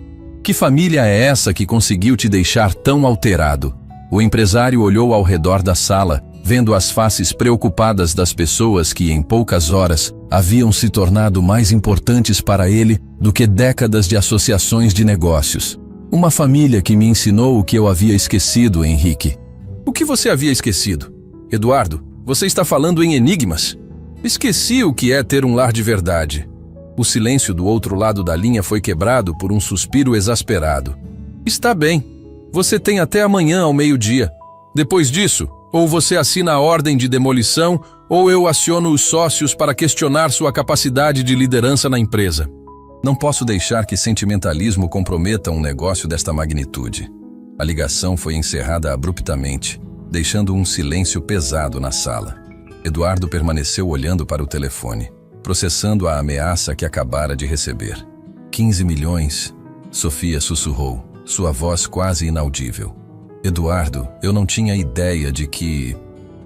Que família é essa que conseguiu te deixar tão alterado? O empresário olhou ao redor da sala, vendo as faces preocupadas das pessoas que, em poucas horas, haviam se tornado mais importantes para ele do que décadas de associações de negócios. Uma família que me ensinou o que eu havia esquecido, Henrique. O que você havia esquecido? Eduardo, você está falando em enigmas? Esqueci o que é ter um lar de verdade. O silêncio do outro lado da linha foi quebrado por um suspiro exasperado. Está bem. Você tem até amanhã ao meio-dia. Depois disso, ou você assina a ordem de demolição, ou eu aciono os sócios para questionar sua capacidade de liderança na empresa. Não posso deixar que sentimentalismo comprometa um negócio desta magnitude. A ligação foi encerrada abruptamente, deixando um silêncio pesado na sala. Eduardo permaneceu olhando para o telefone, processando a ameaça que acabara de receber. 15 milhões, Sofia sussurrou, sua voz quase inaudível. Eduardo, eu não tinha ideia de que...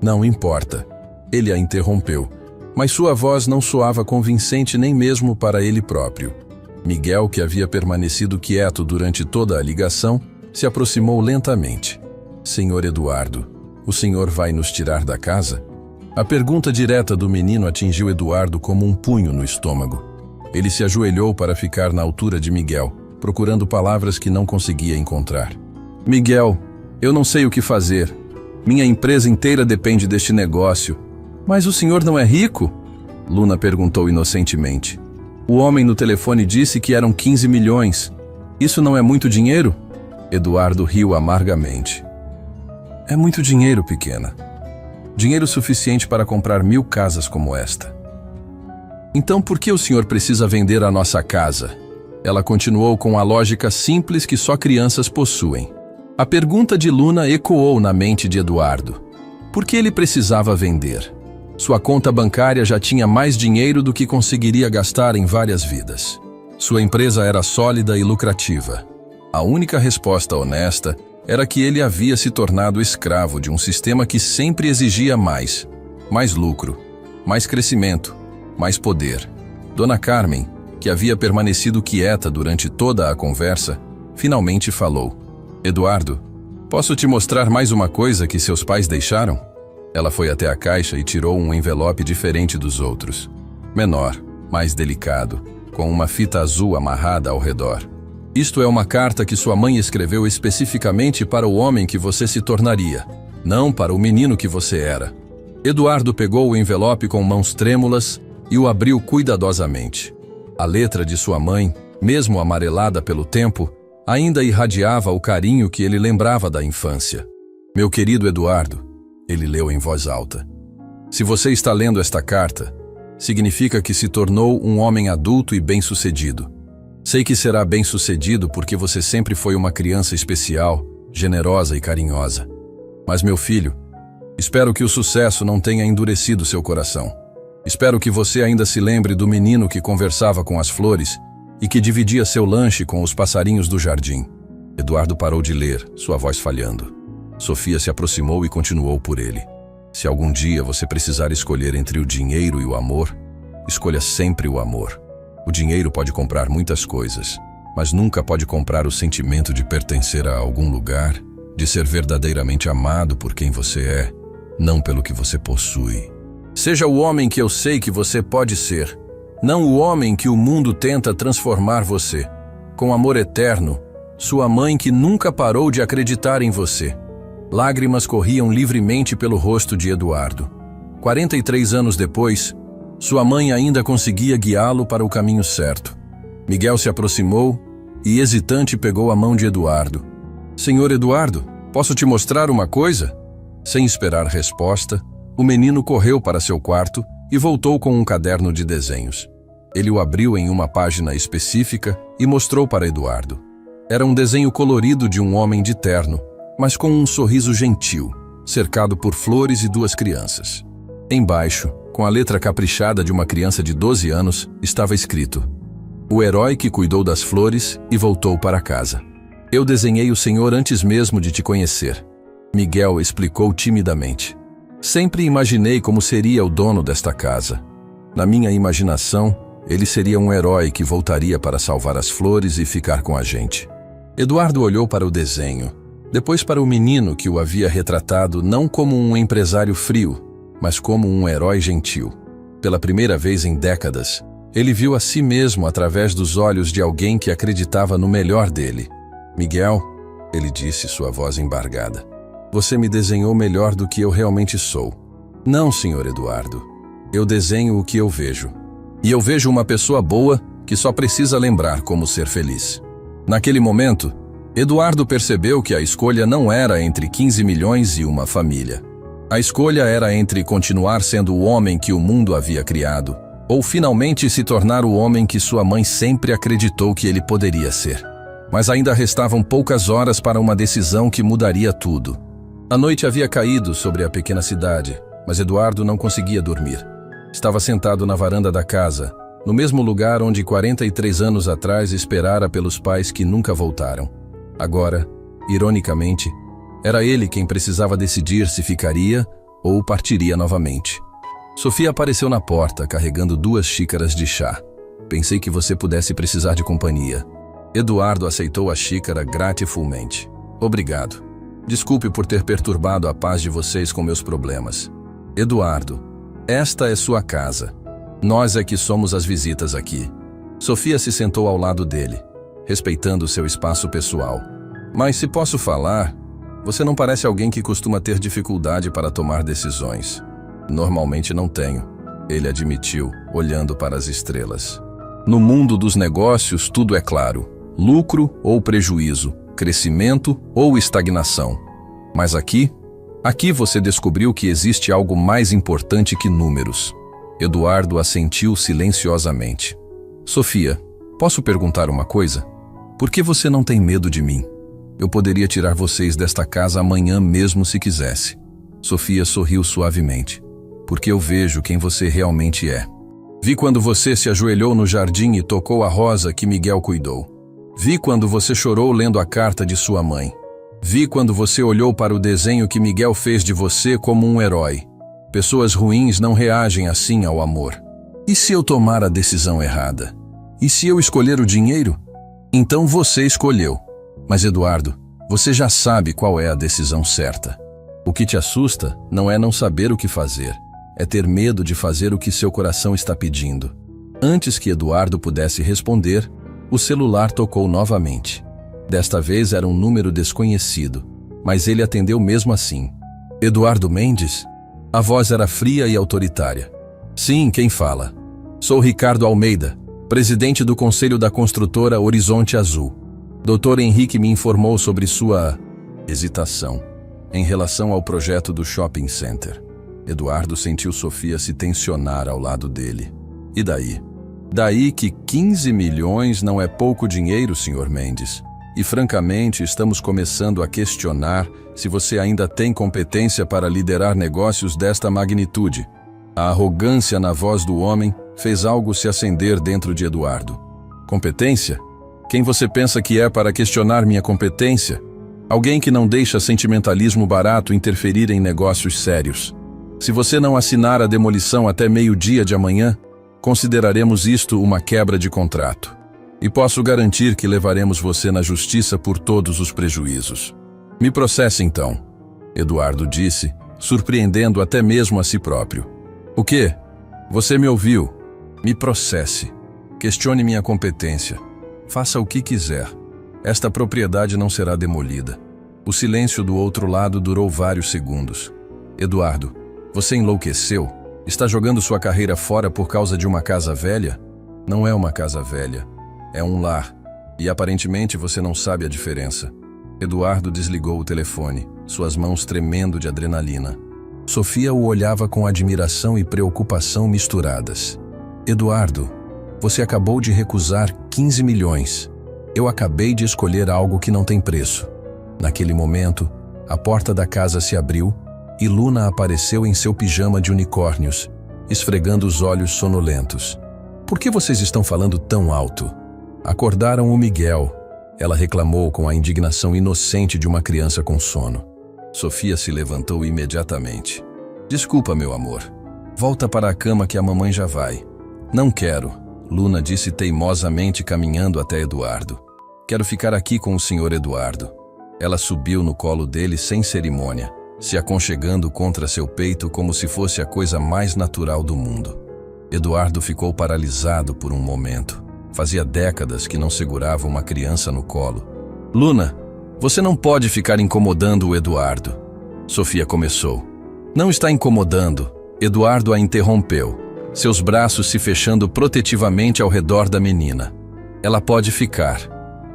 Não importa. Ele a interrompeu, mas sua voz não soava convincente nem mesmo para ele próprio. Miguel, que havia permanecido quieto durante toda a ligação, se aproximou lentamente. Senhor Eduardo, o senhor vai nos tirar da casa? A pergunta direta do menino atingiu Eduardo como um punho no estômago. Ele se ajoelhou para ficar na altura de Miguel, procurando palavras que não conseguia encontrar. Miguel, eu não sei o que fazer. Minha empresa inteira depende deste negócio. Mas o senhor não é rico? Luna perguntou inocentemente. O homem no telefone disse que eram 15 milhões. Isso não é muito dinheiro? Eduardo riu amargamente. É muito dinheiro, pequena. Dinheiro suficiente para comprar 1000 casas como esta. Então por que o senhor precisa vender a nossa casa? Ela continuou com a lógica simples que só crianças possuem. A pergunta de Luna ecoou na mente de Eduardo. Por que ele precisava vender? Sua conta bancária já tinha mais dinheiro do que conseguiria gastar em várias vidas. Sua empresa era sólida e lucrativa. A única resposta honesta era que ele havia se tornado escravo de um sistema que sempre exigia mais lucro, mais crescimento, mais poder. Dona Carmen, que havia permanecido quieta durante toda a conversa, finalmente falou. Eduardo, posso te mostrar mais uma coisa que seus pais deixaram? Ela foi até a caixa e tirou um envelope diferente dos outros. Menor, mais delicado, com uma fita azul amarrada ao redor. Isto é uma carta que sua mãe escreveu especificamente para o homem que você se tornaria, não para o menino que você era. Eduardo pegou o envelope com mãos trêmulas e o abriu cuidadosamente. A letra de sua mãe, mesmo amarelada pelo tempo, ainda irradiava o carinho que ele lembrava da infância. Meu querido Eduardo, ele leu em voz alta. Se você está lendo esta carta, significa que se tornou um homem adulto e bem-sucedido. Sei que será bem-sucedido porque você sempre foi uma criança especial, generosa e carinhosa. Mas, meu filho, espero que o sucesso não tenha endurecido seu coração. Espero que você ainda se lembre do menino que conversava com as flores e que dividia seu lanche com os passarinhos do jardim. Eduardo parou de ler, sua voz falhando. Sofia se aproximou e continuou por ele. Se algum dia você precisar escolher entre o dinheiro e o amor, escolha sempre o amor. O dinheiro pode comprar muitas coisas, mas nunca pode comprar o sentimento de pertencer a algum lugar, de ser verdadeiramente amado por quem você é, não pelo que você possui. Seja o homem que eu sei que você pode ser, não o homem que o mundo tenta transformar você. Com amor eterno, sua mãe que nunca parou de acreditar em você. Lágrimas corriam livremente pelo rosto de Eduardo. 43 anos depois, sua mãe ainda conseguia guiá-lo para o caminho certo. Miguel se aproximou e, hesitante, pegou a mão de Eduardo. Senhor Eduardo, posso te mostrar uma coisa? Sem esperar resposta, o menino correu para seu quarto e voltou com um caderno de desenhos. Ele o abriu em uma página específica e mostrou para Eduardo. Era um desenho colorido de um homem de terno, mas com um sorriso gentil, cercado por flores e duas crianças. Embaixo, com a letra caprichada de uma criança de 12 anos, estava escrito: O herói que cuidou das flores e voltou para casa. Eu desenhei o Senhor antes mesmo de te conhecer. Miguel explicou timidamente. Sempre imaginei como seria o dono desta casa. Na minha imaginação, ele seria um herói que voltaria para salvar as flores e ficar com a gente. Eduardo olhou para o desenho, depois para o menino que o havia retratado não como um empresário frio, mas como um herói gentil. Pela primeira vez em décadas, ele viu a si mesmo através dos olhos de alguém que acreditava no melhor dele. Miguel, ele disse, sua voz embargada, você me desenhou melhor do que eu realmente sou. Não, senhor Eduardo. Eu desenho o que eu vejo. E eu vejo uma pessoa boa que só precisa lembrar como ser feliz. Naquele momento, Eduardo percebeu que a escolha não era entre 15 milhões e uma família. A escolha era entre continuar sendo o homem que o mundo havia criado, ou finalmente se tornar o homem que sua mãe sempre acreditou que ele poderia ser. Mas ainda restavam poucas horas para uma decisão que mudaria tudo. A noite havia caído sobre a pequena cidade, mas Eduardo não conseguia dormir. Estava sentado na varanda da casa, no mesmo lugar onde 43 anos atrás esperara pelos pais que nunca voltaram. Agora, ironicamente, era ele quem precisava decidir se ficaria ou partiria novamente. Sofia apareceu na porta, carregando 2 xícaras de chá. Pensei que você pudesse precisar de companhia. Eduardo aceitou a xícara gratificamente. Obrigado. Desculpe por ter perturbado a paz de vocês com meus problemas. Eduardo, esta é sua casa. Nós é que somos as visitas aqui. Sofia se sentou ao lado dele, respeitando seu espaço pessoal. Mas se posso falar, você não parece alguém que costuma ter dificuldade para tomar decisões. Normalmente não tenho, ele admitiu, olhando para as estrelas. No mundo dos negócios, tudo é claro. Lucro ou prejuízo, crescimento ou estagnação. Mas aqui você descobriu que existe algo mais importante que números. Eduardo assentiu silenciosamente. Sofia, posso perguntar uma coisa? Por que você não tem medo de mim? Eu poderia tirar vocês desta casa amanhã mesmo se quisesse. Sofia sorriu suavemente. Porque eu vejo quem você realmente é. Vi quando você se ajoelhou no jardim e tocou a rosa que Miguel cuidou. Vi quando você chorou lendo a carta de sua mãe. Vi quando você olhou para o desenho que Miguel fez de você como um herói. Pessoas ruins não reagem assim ao amor. E se eu tomar a decisão errada? E se eu escolher o dinheiro? Então você escolheu. Mas Eduardo, você já sabe qual é a decisão certa. O que te assusta não é não saber o que fazer. É ter medo de fazer o que seu coração está pedindo. Antes que Eduardo pudesse responder, o celular tocou novamente. Desta vez era um número desconhecido, mas ele atendeu mesmo assim. Eduardo Mendes? A voz era fria e autoritária. Sim, quem fala? Sou Ricardo Almeida, presidente do Conselho da Construtora Horizonte Azul. Dr. Henrique me informou sobre sua hesitação em relação ao projeto do shopping center. Eduardo sentiu Sofia se tensionar ao lado dele. E daí? Daí que 15 milhões não é pouco dinheiro, Sr. Mendes. E francamente, estamos começando a questionar se você ainda tem competência para liderar negócios desta magnitude. A arrogância na voz do homem fez algo se acender dentro de Eduardo. Competência? Quem você pensa que é para questionar minha competência? Alguém que não deixa sentimentalismo barato interferir em negócios sérios. Se você não assinar a demolição até meio-dia de amanhã, consideraremos isto uma quebra de contrato. E posso garantir que levaremos você na justiça por todos os prejuízos. Me processe então, Eduardo disse, surpreendendo até mesmo a si próprio. O quê? Você me ouviu. Me processe. Questione minha competência. Faça o que quiser. Esta propriedade não será demolida. O silêncio do outro lado durou vários segundos. Eduardo, você enlouqueceu? Está jogando sua carreira fora por causa de uma casa velha? Não é uma casa velha. É um lar. E aparentemente você não sabe a diferença. Eduardo desligou o telefone, suas mãos tremendo de adrenalina. Sofia o olhava com admiração e preocupação misturadas. Eduardo, você acabou de recusar 15 milhões. Eu acabei de escolher algo que não tem preço. Naquele momento, a porta da casa se abriu e Luna apareceu em seu pijama de unicórnios, esfregando os olhos sonolentos. Por que vocês estão falando tão alto? Acordaram o Miguel. Ela reclamou com a indignação inocente de uma criança com sono. Sofia se levantou imediatamente. Desculpa, meu amor. Volta para a cama que a mamãe já vai. Não quero, Luna disse teimosamente caminhando até Eduardo. Quero ficar aqui com o Sr. Eduardo. Ela subiu no colo dele sem cerimônia, se aconchegando contra seu peito como se fosse a coisa mais natural do mundo. Eduardo ficou paralisado por um momento. Fazia décadas que não segurava uma criança no colo. Luna, você não pode ficar incomodando o Eduardo. Sofia começou. Não está incomodando. Eduardo a interrompeu, seus braços se fechando protetivamente ao redor da menina. Ela pode ficar.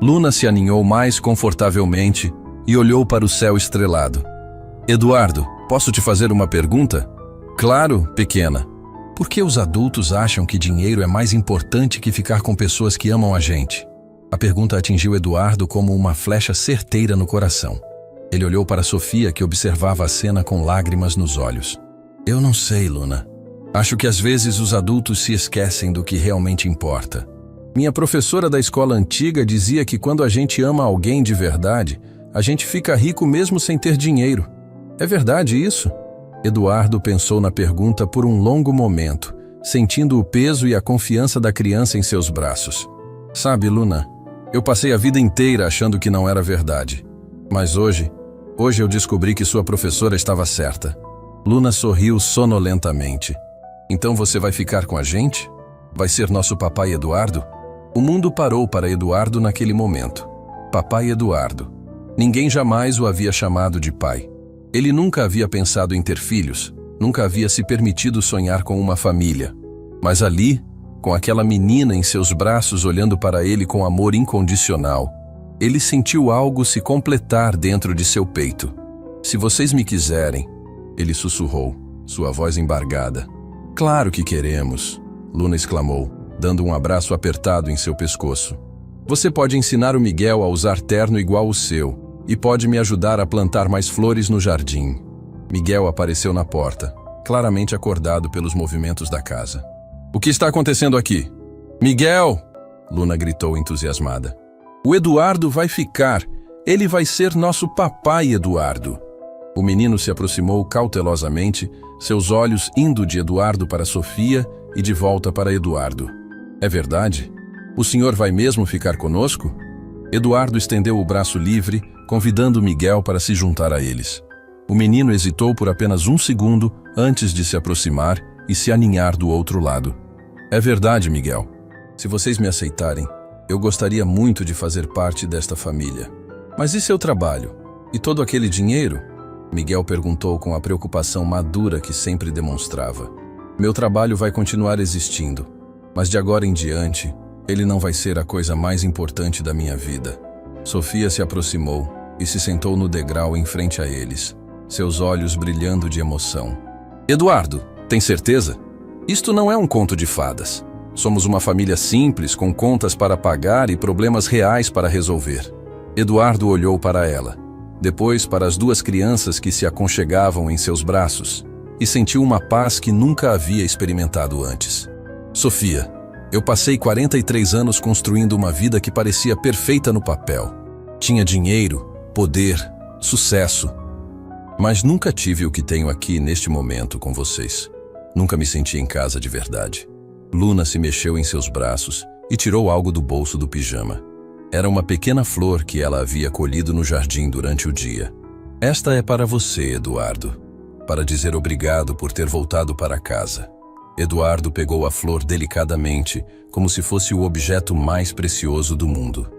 Luna se aninhou mais confortavelmente e olhou para o céu estrelado. Eduardo, posso te fazer uma pergunta? Claro, pequena. Por que os adultos acham que dinheiro é mais importante que ficar com pessoas que amam a gente? A pergunta atingiu Eduardo como uma flecha certeira no coração. Ele olhou para Sofia, que observava a cena com lágrimas nos olhos. Eu não sei, Luna. Acho que às vezes os adultos se esquecem do que realmente importa. Minha professora da escola antiga dizia que quando a gente ama alguém de verdade, a gente fica rico mesmo sem ter dinheiro. É verdade isso? Eduardo pensou na pergunta por um longo momento, sentindo o peso e a confiança da criança em seus braços. Sabe, Luna, eu passei a vida inteira achando que não era verdade. Mas hoje eu descobri que sua professora estava certa. Luna sorriu sonolentamente. Então você vai ficar com a gente? Vai ser nosso papai Eduardo? O mundo parou para Eduardo naquele momento. Papai Eduardo. Ninguém jamais o havia chamado de pai. Ele nunca havia pensado em ter filhos, nunca havia se permitido sonhar com uma família. Mas ali, com aquela menina em seus braços olhando para ele com amor incondicional, ele sentiu algo se completar dentro de seu peito. Se vocês me quiserem, ele sussurrou, sua voz embargada. Claro que queremos, Luna exclamou, dando um abraço apertado em seu pescoço. Você pode ensinar o Miguel a usar terno igual o seu e pode me ajudar a plantar mais flores no jardim. Miguel apareceu na porta, claramente acordado pelos movimentos da casa. O que está acontecendo aqui? Miguel! Luna gritou entusiasmada. O Eduardo vai ficar. Ele vai ser nosso papai Eduardo. O menino se aproximou cautelosamente, seus olhos indo de Eduardo para Sofia e de volta para Eduardo. É verdade? O senhor vai mesmo ficar conosco? Eduardo estendeu o braço livre, convidando Miguel para se juntar a eles. O menino hesitou por apenas um segundo antes de se aproximar e se aninhar do outro lado. É verdade, Miguel. Se vocês me aceitarem, eu gostaria muito de fazer parte desta família. Mas e seu trabalho? E todo aquele dinheiro? Miguel perguntou com a preocupação madura que sempre demonstrava. Meu trabalho vai continuar existindo, mas de agora em diante, ele não vai ser a coisa mais importante da minha vida. Sofia se aproximou e se sentou no degrau em frente a eles, seus olhos brilhando de emoção. Eduardo, tem certeza? Isto não é um conto de fadas. Somos uma família simples, com contas para pagar e problemas reais para resolver. Eduardo olhou para ela, depois para as duas crianças que se aconchegavam em seus braços, e sentiu uma paz que nunca havia experimentado antes. Sofia, eu passei 43 anos construindo uma vida que parecia perfeita no papel. Tinha dinheiro, poder, sucesso. Mas nunca tive o que tenho aqui neste momento com vocês. Nunca me senti em casa de verdade. Luna se mexeu em seus braços e tirou algo do bolso do pijama. Era uma pequena flor que ela havia colhido no jardim durante o dia. Esta é para você, Eduardo, para dizer obrigado por ter voltado para casa. Eduardo pegou a flor delicadamente, como se fosse o objeto mais precioso do mundo.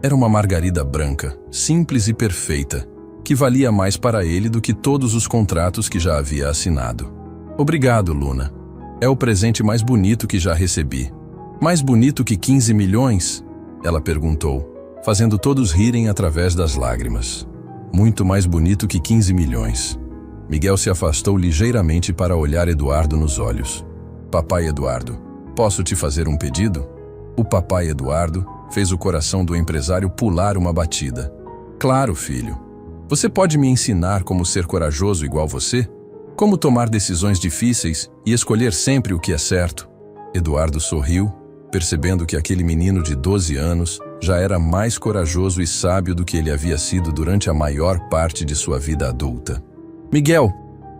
Era uma margarida branca, simples e perfeita, que valia mais para ele do que todos os contratos que já havia assinado. Obrigado, Luna. É o presente mais bonito que já recebi. Mais bonito que 15 milhões? Ela perguntou, fazendo todos rirem através das lágrimas. Muito mais bonito que 15 milhões. Miguel se afastou ligeiramente para olhar Eduardo nos olhos. Papai Eduardo, posso te fazer um pedido? O papai Eduardo fez o coração do empresário pular uma batida. Claro, filho. Você pode me ensinar como ser corajoso igual você? Como tomar decisões difíceis e escolher sempre o que é certo? Eduardo sorriu, percebendo que aquele menino de 12 anos já era mais corajoso e sábio do que ele havia sido durante a maior parte de sua vida adulta. Miguel,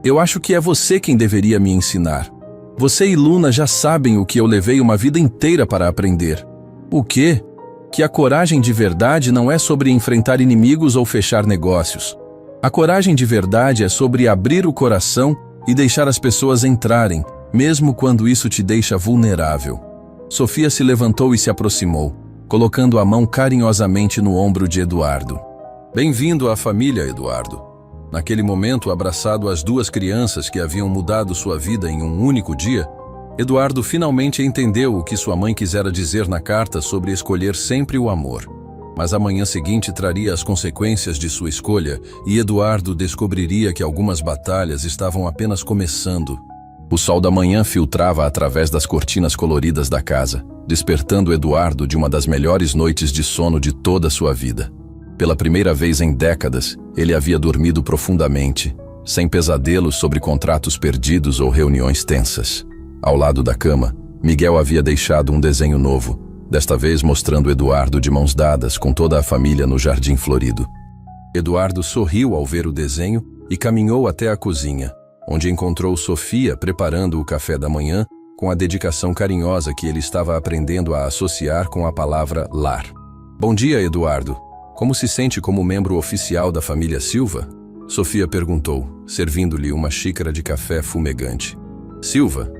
eu acho que é você quem deveria me ensinar. Você e Luna já sabem o que eu levei uma vida inteira para aprender. O quê? Que a coragem de verdade não é sobre enfrentar inimigos ou fechar negócios. A coragem de verdade é sobre abrir o coração e deixar as pessoas entrarem, mesmo quando isso te deixa vulnerável. Sofia se levantou e se aproximou, colocando a mão carinhosamente no ombro de Eduardo. Bem-vindo à família, Eduardo. Naquele momento, abraçado às duas crianças que haviam mudado sua vida em um único dia, Eduardo finalmente entendeu o que sua mãe quisera dizer na carta sobre escolher sempre o amor. Mas a manhã seguinte traria as consequências de sua escolha e Eduardo descobriria que algumas batalhas estavam apenas começando. O sol da manhã filtrava através das cortinas coloridas da casa, despertando Eduardo de uma das melhores noites de sono de toda a sua vida. Pela primeira vez em décadas, ele havia dormido profundamente, sem pesadelos sobre contratos perdidos ou reuniões tensas. Ao lado da cama, Miguel havia deixado um desenho novo, desta vez mostrando Eduardo de mãos dadas com toda a família no jardim florido. Eduardo sorriu ao ver o desenho e caminhou até a cozinha, onde encontrou Sofia preparando o café da manhã com a dedicação carinhosa que ele estava aprendendo a associar com a palavra lar. Bom dia, Eduardo. Como se sente como membro oficial da família Silva? Sofia perguntou, servindo-lhe uma xícara de café fumegante. Silva?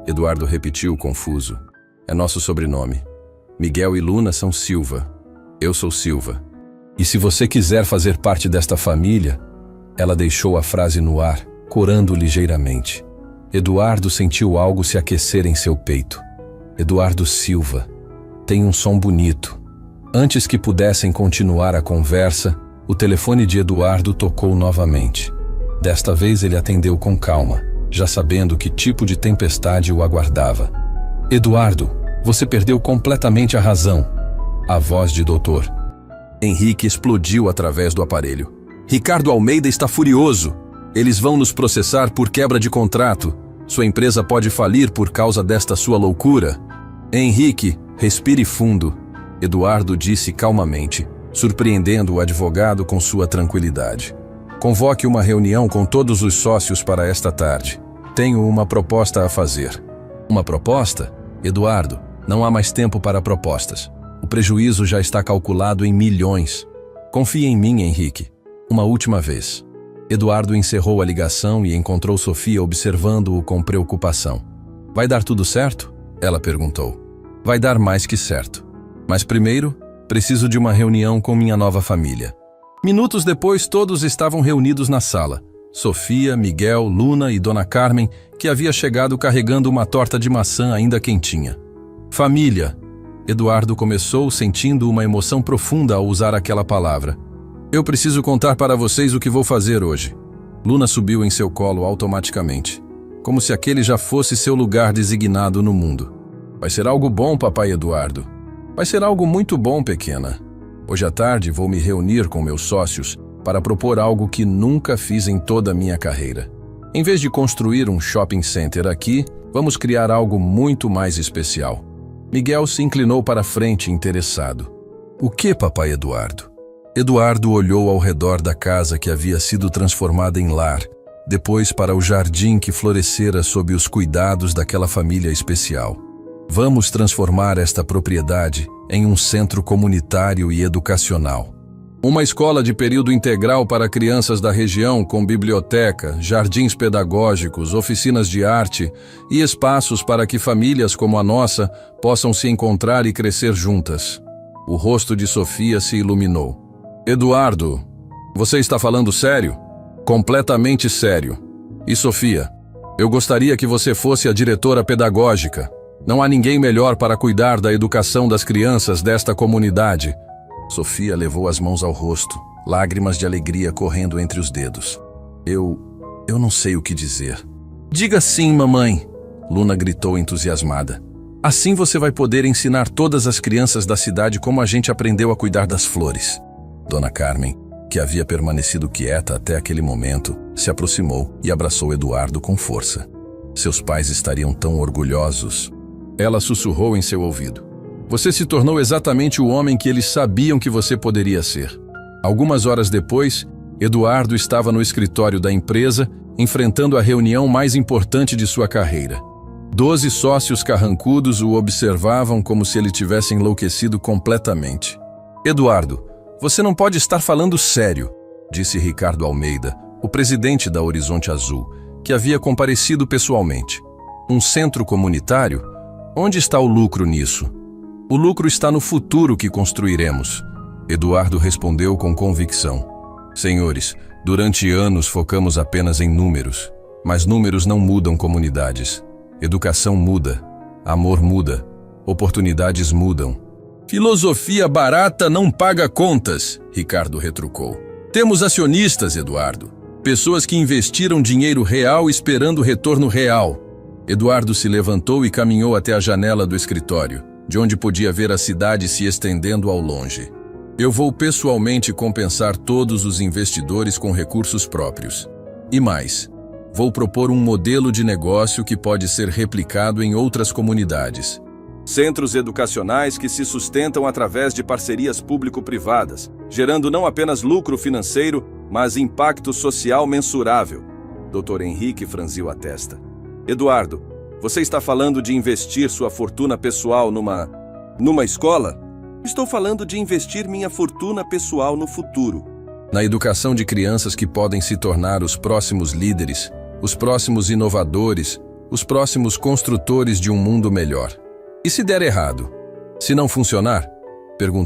Eduardo repetiu confuso. É nosso sobrenome. Miguel e Luna são Silva. Eu sou Silva. E se você quiser fazer parte desta família... Ela deixou a frase no ar, corando ligeiramente. Eduardo sentiu algo se aquecer em seu peito. Eduardo Silva. Tem um som bonito. Antes que pudessem continuar a conversa, o telefone de Eduardo tocou novamente. Desta vez ele atendeu com calma, já sabendo que tipo de tempestade o aguardava. Eduardo, você perdeu completamente a razão. A voz de doutor Henrique explodiu através do aparelho. Ricardo Almeida está furioso. Eles vão nos processar por quebra de contrato. Sua empresa pode falir por causa desta sua loucura. Henrique, respire fundo. Eduardo disse calmamente, surpreendendo o advogado com sua tranquilidade. Convoque uma reunião com todos os sócios para esta tarde. Tenho uma proposta a fazer. Uma proposta? Eduardo, não há mais tempo para propostas. O prejuízo já está calculado em milhões. Confie em mim, Henrique. Uma última vez. Eduardo encerrou a ligação e encontrou Sofia observando-o com preocupação. Vai dar tudo certo? Ela perguntou. Vai dar mais que certo. Mas primeiro, preciso de uma reunião com minha nova família. Minutos depois, todos estavam reunidos na sala. Sofia, Miguel, Luna e Dona Carmen, que havia chegado carregando uma torta de maçã ainda quentinha. Família. Eduardo começou sentindo uma emoção profunda ao usar aquela palavra. Eu preciso contar para vocês o que vou fazer hoje. Luna subiu em seu colo automaticamente, como se aquele já fosse seu lugar designado no mundo. Vai ser algo bom, papai Eduardo. Vai ser algo muito bom, pequena. Hoje à tarde vou me reunir com meus sócios para propor algo que nunca fiz em toda a minha carreira. Em vez de construir um shopping center aqui, vamos criar algo muito mais especial. Miguel se inclinou para frente, interessado. O que, papai Eduardo? Eduardo olhou ao redor da casa que havia sido transformada em lar, depois para o jardim que florescera sob os cuidados daquela família especial. Vamos transformar esta propriedade em um centro comunitário e educacional. Uma escola de período integral para crianças da região com biblioteca, jardins pedagógicos, oficinas de arte e espaços para que famílias como a nossa possam se encontrar e crescer juntas. O rosto de Sofia se iluminou. Eduardo, você está falando sério? Completamente sério. E Sofia, eu gostaria que você fosse a diretora pedagógica. Não há ninguém melhor para cuidar da educação das crianças desta comunidade. Sofia levou as mãos ao rosto, lágrimas de alegria correndo entre os dedos. Eu não sei o que dizer. Diga sim, mamãe, Luna gritou entusiasmada. Assim você vai poder ensinar todas as crianças da cidade como a gente aprendeu a cuidar das flores. Dona Carmen, que havia permanecido quieta até aquele momento, se aproximou e abraçou Eduardo com força. Seus pais estariam tão orgulhosos. Ela sussurrou em seu ouvido. Você se tornou exatamente o homem que eles sabiam que você poderia ser. Algumas horas depois, Eduardo estava no escritório da empresa, enfrentando a reunião mais importante de sua carreira. 12 sócios carrancudos o observavam como se ele tivesse enlouquecido completamente. Eduardo, você não pode estar falando sério, disse Ricardo Almeida, o presidente da Horizonte Azul, que havia comparecido pessoalmente. Um centro comunitário? Onde está o lucro nisso? O lucro está no futuro que construiremos. Eduardo respondeu com convicção. Senhores, durante anos focamos apenas em números, mas números não mudam comunidades. Educação muda, amor muda, oportunidades mudam. Filosofia barata não paga contas, Ricardo retrucou. Temos acionistas, Eduardo. Pessoas que investiram dinheiro real esperando retorno real. Eduardo se levantou e caminhou até a janela do escritório, de onde podia ver a cidade se estendendo ao longe. Eu vou pessoalmente compensar todos os investidores com recursos próprios. E mais, vou propor um modelo de negócio que pode ser replicado em outras comunidades. Centros educacionais que se sustentam através de parcerias público-privadas, gerando não apenas lucro financeiro, mas impacto social mensurável. Dr. Henrique franziu a testa. Eduardo, você está falando de investir sua fortuna pessoal numa escola? Estou falando de investir minha fortuna pessoal no futuro. Na educação de crianças que podem se tornar os próximos líderes, os próximos inovadores, os próximos construtores de um mundo melhor. E se der errado? Se não funcionar? Perguntou